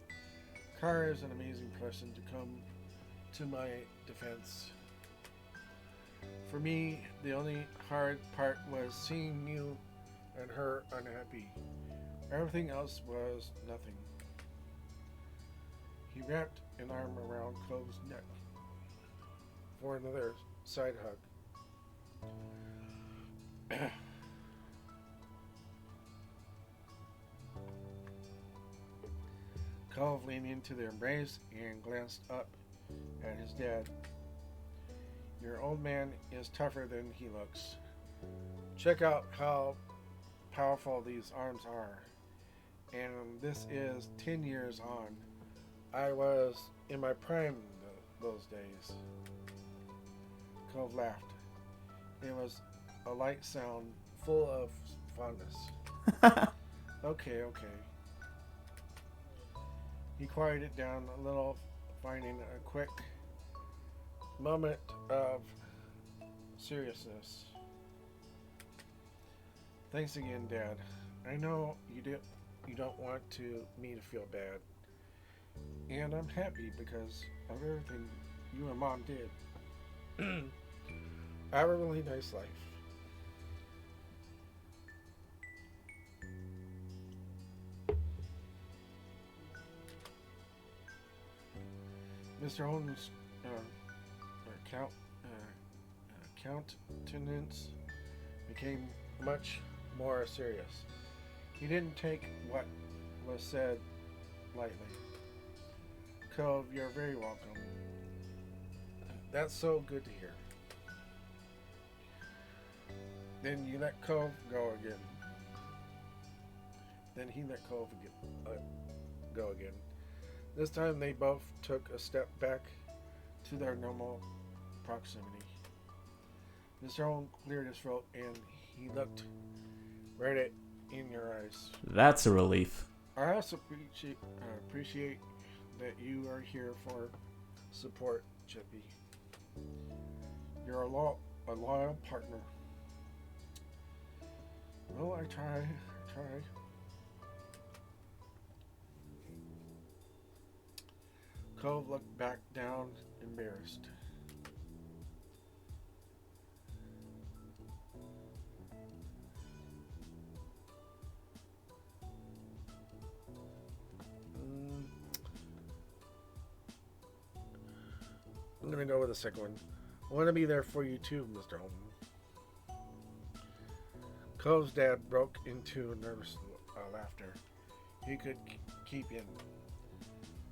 Kara is an amazing person to come to my defense. For me, the only hard part was seeing you and her unhappy. Everything else was nothing. He wrapped an arm around Cove's neck for another side hug. Cove leaned into the embrace and glanced up at his dad. Your old man is tougher than he looks. Check out how powerful these arms are. And this is 10 years on. I was in my prime those days. Cove laughed. It was a light sound full of fondness. Okay. He quieted it down a little, finding a quick moment of seriousness. Thanks again, Dad. I know you don't want me to feel bad. And I'm happy because of everything you and Mom did. I have a really nice life. Mr. Holden's countenance became much more serious. He didn't take what was said lightly. Cove, you're very welcome. That's so good to hear. Then you let Cove go again. Then he let Cove go again. This time they both took a step back to their normal proximity. Mr. Holden cleared his throat and he looked right in your eyes. That's a relief. I also appreciate that you are here for support, Chippy. You're a loyal partner. Well, I try. Cove looked back down, embarrassed. I'm gonna go with the second one. I want to be there for you too, Mr. Holden. Cove's dad broke into nervous laughter. He could keep in.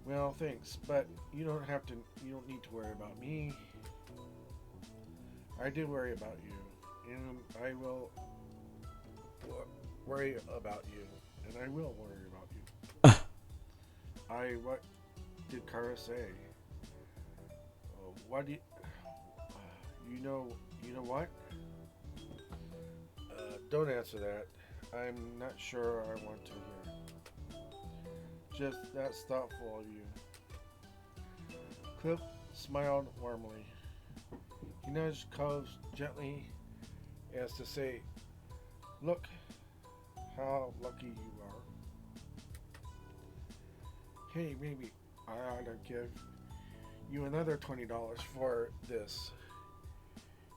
Well, thanks, but you don't need to worry about me. I do worry about you, and I will worry about you, and I will worry about you. What did Kara say? What do you know what? Don't answer that. I'm not sure I want to hear. Just that's thoughtful of you. Cliff smiled warmly. He nudged Cove gently as to say, look how lucky you are. Hey, maybe I ought to give you another $20 for this.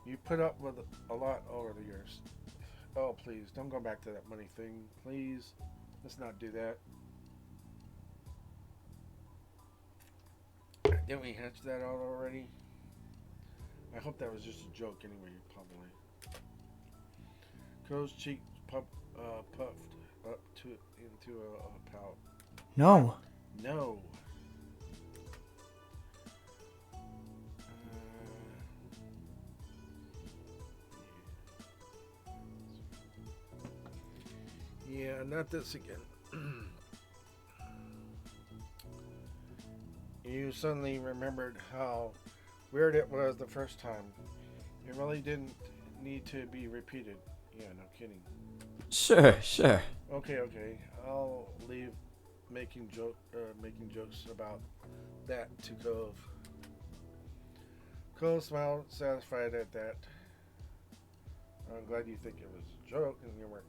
You put up with a lot over the years. Oh, please, don't go back to that money thing. Please, let's not do that. Didn't we hatch that out already? I hope that was just a joke anyway, probably. Cove's cheek puffed up into a pout. No. No. Yeah, not this again. You suddenly remembered how weird it was the first time. It really didn't need to be repeated. Yeah, no kidding. Sure. Okay. I'll leave making jokes about that to Cove. Cove smiled, satisfied at that. I'm glad you think it was a joke and you were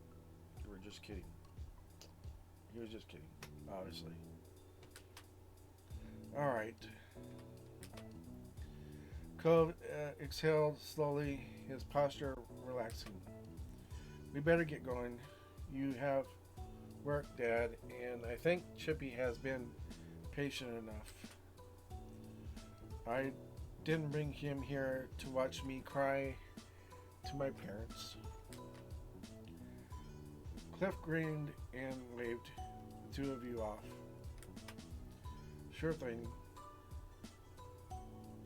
just kidding. He was just kidding, obviously. Alright. Cove exhaled slowly, his posture relaxing. We better get going. You have work, Dad, and I think Chippy has been patient enough. I didn't bring him here to watch me cry to my parents. Cliff grinned and waved the two of you off. Sure thing.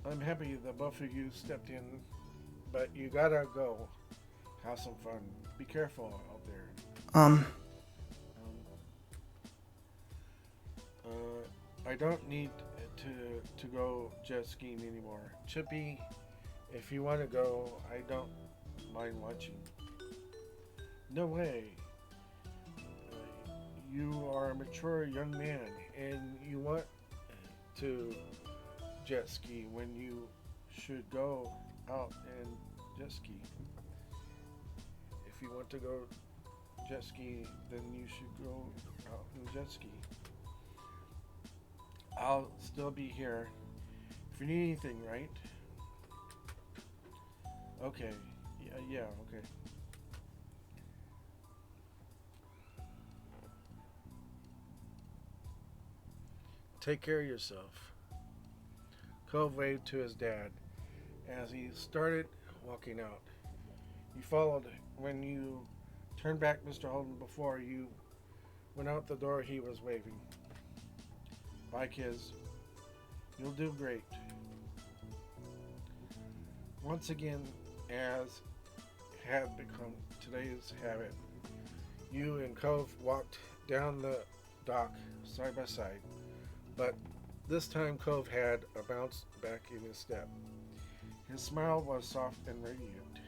I'm happy the both of you stepped in, but you gotta go. Have some fun. Be careful out there. I don't need to go jet skiing anymore. Chippy, if you want to go, I don't mind watching. No way. You are a mature young man, and you want to jet ski when you should go out and jet ski. If you want to go jet ski, then you should go out and jet ski. I'll still be here if you need anything, right? Okay. Yeah, okay. Take care of yourself. Cove waved to his dad as he started walking out. You followed. When you turned back, Mr. Holden, before you went out the door, he was waving. Bye, kids. You'll do great. Once again, as had become today's habit, you and Cove walked down the dock side by side, but this time Cove had a bounce back in his step. His smile was soft and radiant.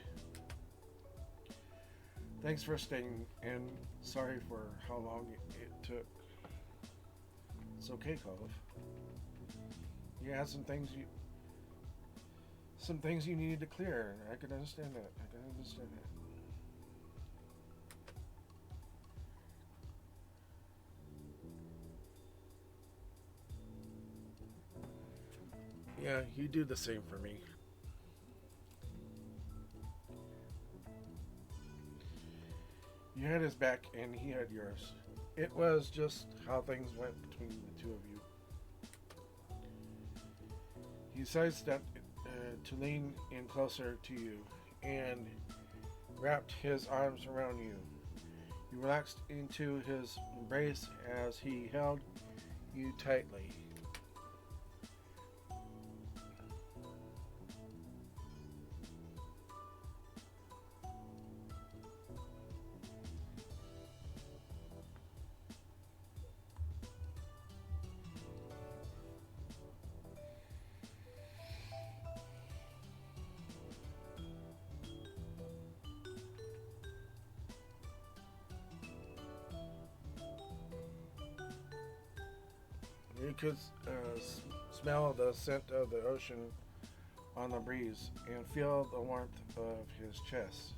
Thanks for staying, and sorry for how long it took. It's okay, Cove. You had some things you needed to clear. I can understand that. Yeah, you do the same for me. You had his back and he had yours. It was just how things went between the two of you. He sidestepped to lean in closer to you and wrapped his arms around you. You relaxed into his embrace as he held you tightly. You could smell the scent of the ocean on the breeze and feel the warmth of his chest.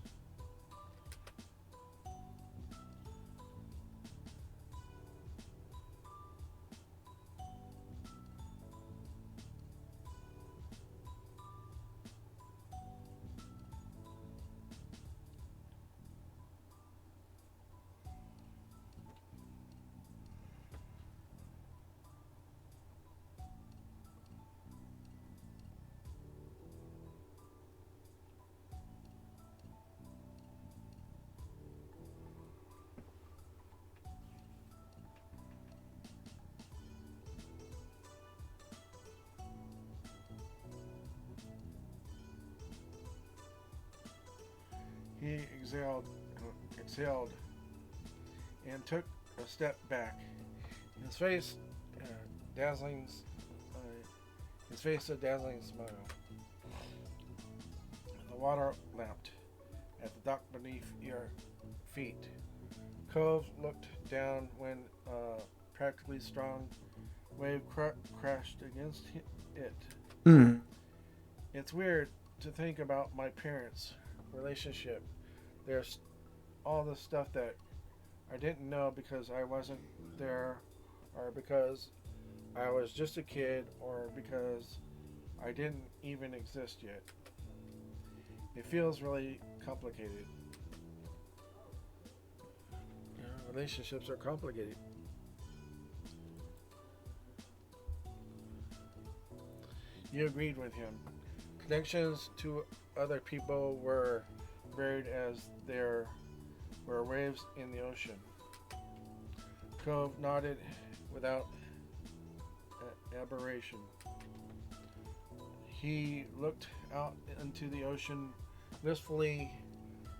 He exhaled and took a step back. His face a dazzling smile. The water lapped at the dock beneath your feet. Cove looked down when a practically strong wave crashed against it. It's weird to think about my parents' relationship There's all the stuff that I didn't know because I wasn't there, or because I was just a kid, or because I didn't even exist yet. It feels really complicated. Relationships are complicated. You agreed with him. Connections to other people were buried as there were waves in the ocean. Cove nodded without aberration. He looked out into the ocean wistfully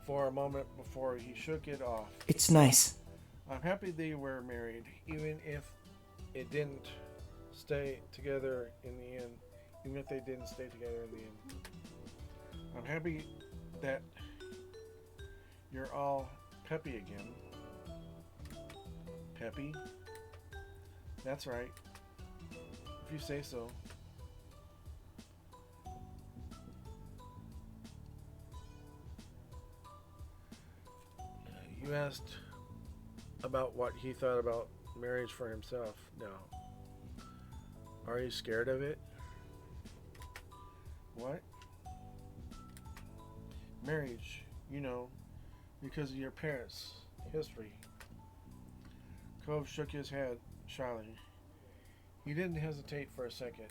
for a moment before he shook it off. It's nice. I'm happy they were married, even if it didn't stay together in the end. Even if they didn't stay together in the end. I'm happy that you're all peppy again. Peppy? That's right. If you say so. You asked about what he thought about marriage for himself. Now, are you scared of it? What? Marriage, because of your parents' history. Cove shook his head shyly. He didn't hesitate for a second.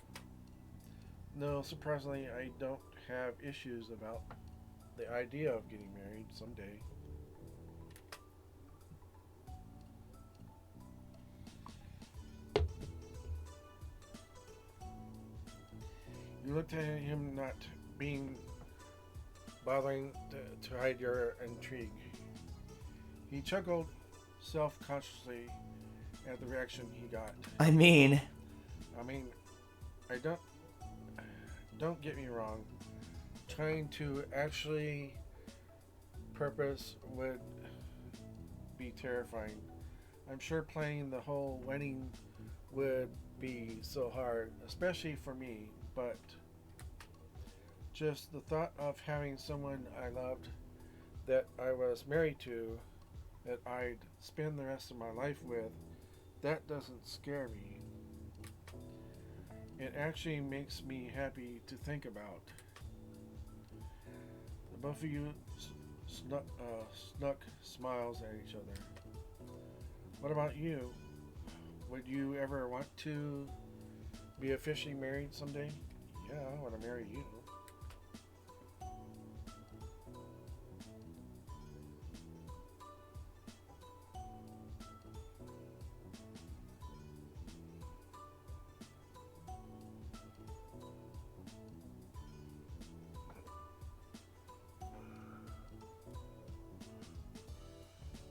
No, surprisingly, I don't have issues about the idea of getting married someday. You looked at him, not being bothering to hide your intrigue. He chuckled self-consciously at the reaction he got. I mean, I don't get me wrong. Trying to actually purpose would be terrifying. I'm sure planning the whole wedding would be so hard, especially for me, but just the thought of having someone I loved, that I was married to, that I'd spend the rest of my life with, that doesn't scare me. It actually makes me happy to think about. The both of you snuck smiles at each other. What about you? Would you ever want to be officially married someday? Yeah, I want to marry you.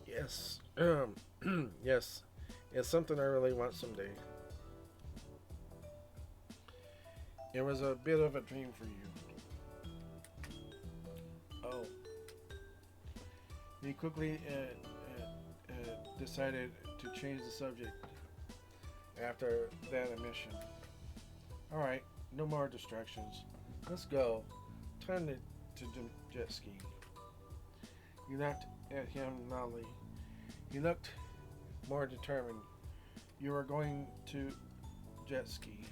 Yes. Yes. It's something I really want someday. It was a bit of a dream for you. Oh. He quickly decided to change the subject after that admission. Alright, no more distractions. Let's go. Time to jet ski. You looked at him loudly. He looked more determined. You were going to jet ski.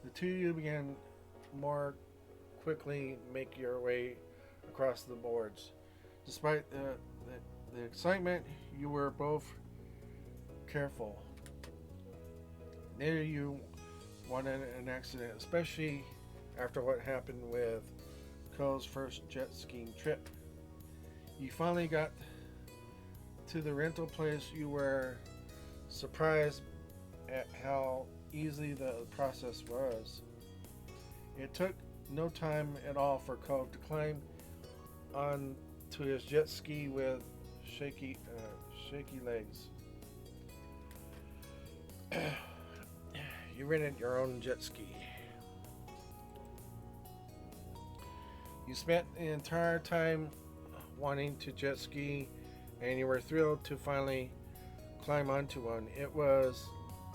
The two of you began more quickly make your way across the boards. Despite the excitement, you were both careful. Neither of you wanted an accident, especially after what happened with Cole's first jet skiing trip. You finally got to the rental place. You were surprised at how easy the process was. It took no time at all for Cove to climb on to his jet ski with shaky legs. You rented your own jet ski. You spent the entire time wanting to jet ski, and you were thrilled to finally climb onto one. It was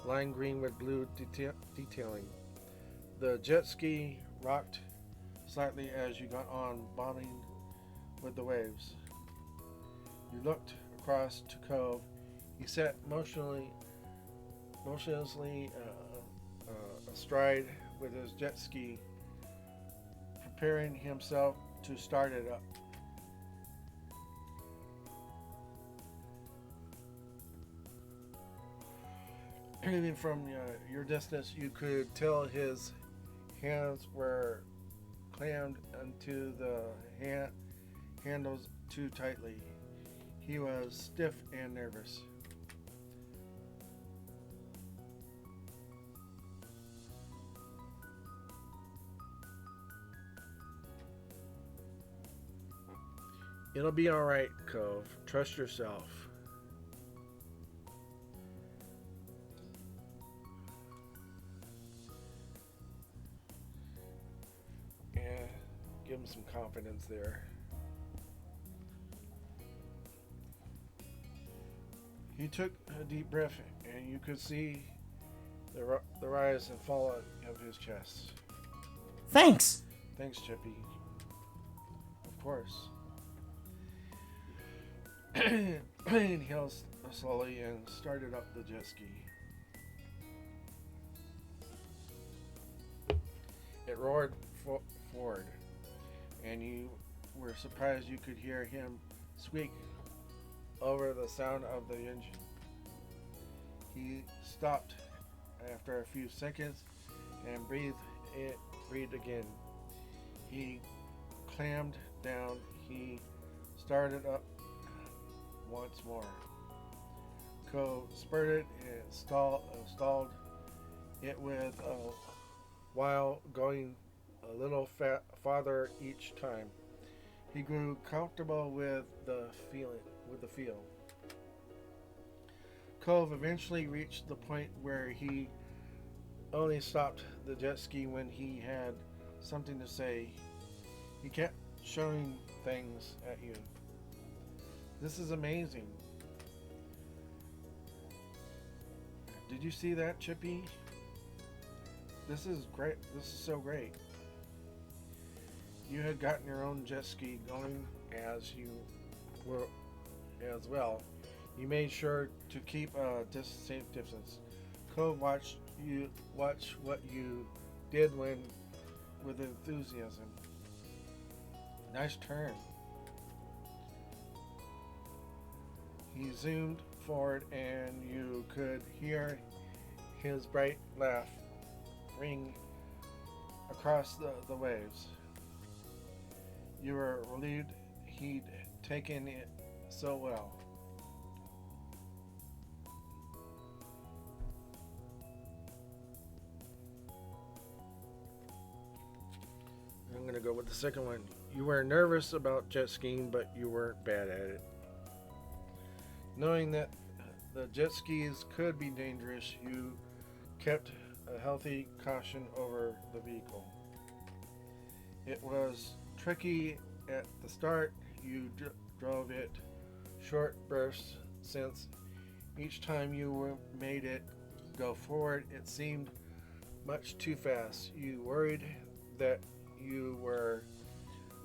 lime green with blue detailing. The jet ski rocked slightly as you got on, bobbing with the waves. You looked across to Cove. He sat motionlessly astride with his jet ski, preparing himself to start it up. Even from your distance, you could tell his hands were clammed onto the handles too tightly. He was stiff and nervous. It'll be alright, Cove. Trust yourself. Yeah, give him some confidence there. He took a deep breath, and you could see the rise and fall of his chest. Thanks! Thanks, Chippy. Of course. He inhaled slowly and started up the jet ski. It roared forward, and you were surprised you could hear him squeak over the sound of the engine. He stopped after a few seconds and breathed again. He clammed down. He started up once more. Cove spurted and stalled it with while going a little farther each time. He grew comfortable with the feel. Cove eventually reached the point where he only stopped the jet ski when he had something to say. He kept showing things at you. This is amazing. Did you see that, Chippy? This is great. This is so great. You had gotten your own jet ski going as you were as well. You made sure to keep a safe distance. Cove watch what you did with enthusiasm. Nice turn. He zoomed forward, and you could hear his bright laugh ring across the waves. You were relieved he'd taken it so well. I'm going to go with the second one. You were nervous about jet skiing, but you weren't bad at it. Knowing that the jet skis could be dangerous, you kept a healthy caution over the vehicle. It was tricky at the start. You drove it short bursts, since each time you made it go forward, it seemed much too fast. You worried that you were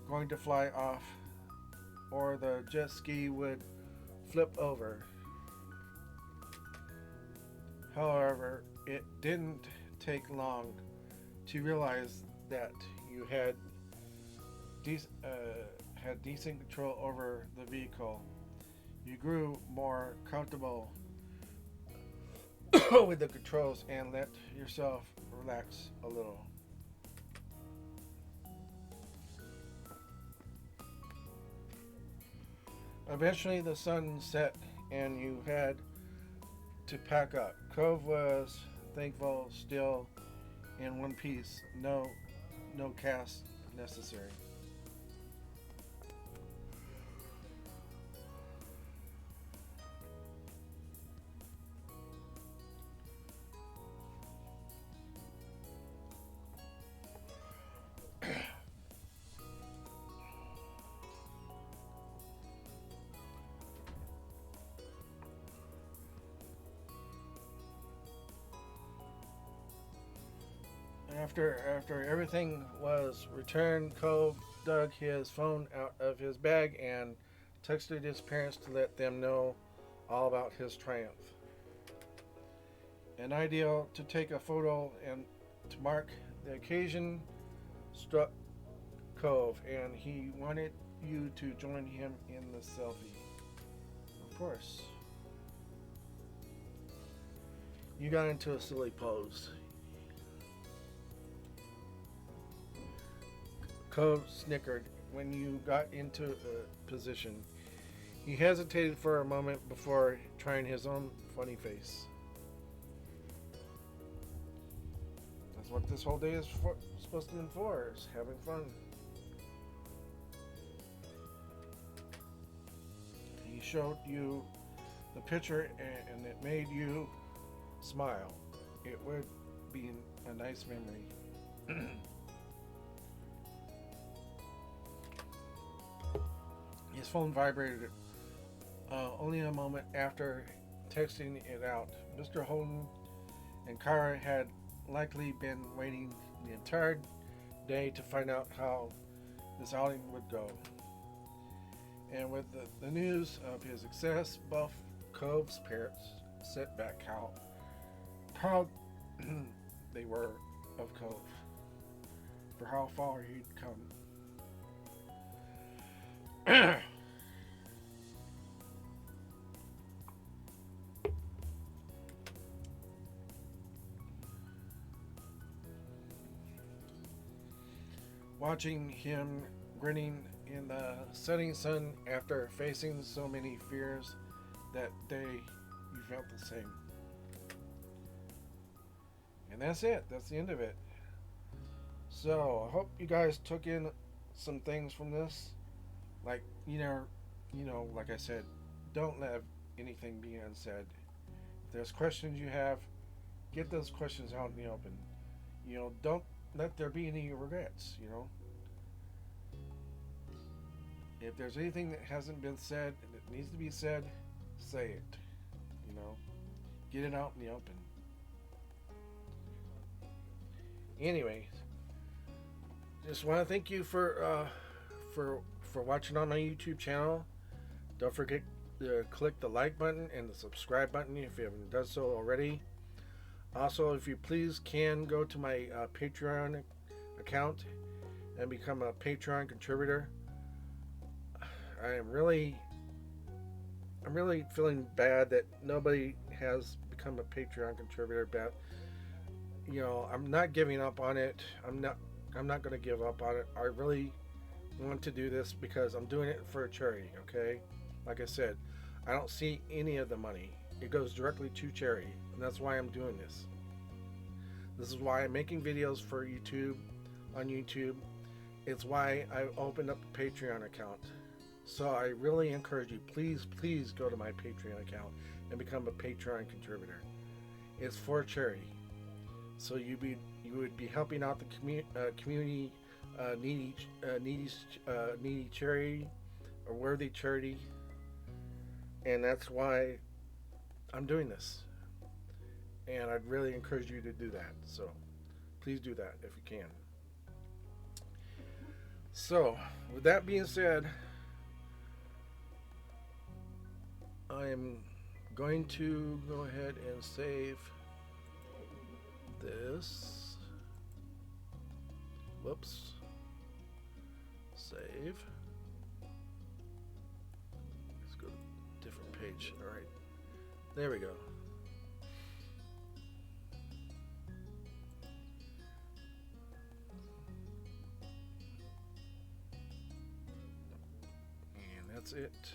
going to fly off, or the jet ski would flip over. However, it didn't take long to realize that you had decent control over the vehicle. You grew more comfortable with the controls and let yourself relax a little. Eventually the sun set and you had to pack up. Cove was thankful, still in one piece. No cast necessary. After everything was returned, Cove dug his phone out of his bag and texted his parents to let them know all about his triumph. An idea to take a photo and to mark the occasion struck Cove, and he wanted you to join him in the selfie. Of course. You got into a silly pose. Cove snickered when you got into a position. He hesitated for a moment before trying his own funny face. That's what this whole day is supposed to be for, is having fun. He showed you the picture and it made you smile. It would be a nice memory. His phone vibrated only a moment after texting it out. Mr. Holden and Kara had likely been waiting the entire day to find out how this outing would go. And with the news of his success, both Cove's parents set back how proud they were of Cove for how far he'd come. Watching him grinning in the setting sun after facing so many fears that day, you felt the same. And that's it. That's the end of it. So I hope you guys took in some things from this. Like, like I said, don't let anything be unsaid. If there's questions you have, get those questions out in the open. Don't let there be any regrets, If there's anything that hasn't been said and it needs to be said, say it. Get it out in the open. Anyway, just want to thank you for watching on my YouTube channel. Don't forget to click the like button and the subscribe button if you haven't done so already. Also, if you please can go to my Patreon account and become a Patreon contributor. I'm really feeling bad that nobody has become a Patreon contributor, but I'm not giving up on it. I'm not going to give up on it. I really want to do this because I'm doing it for a charity, okay? Like I said, I don't see any of the money. It goes directly to charity, and that's why I'm doing this. This is why I'm making videos for YouTube, on YouTube. It's why I opened up a Patreon account. So I really encourage you, please go to my Patreon account and become a Patreon contributor. It's for charity. So you would be helping out the community needy charity or worthy charity, and that's why I'm doing this. And I'd really encourage you to do that. So please do that if you can. So with that being said, I'm going to go ahead and save this. Whoops. Save. Let's go to a different page. All right. There we go. And that's it.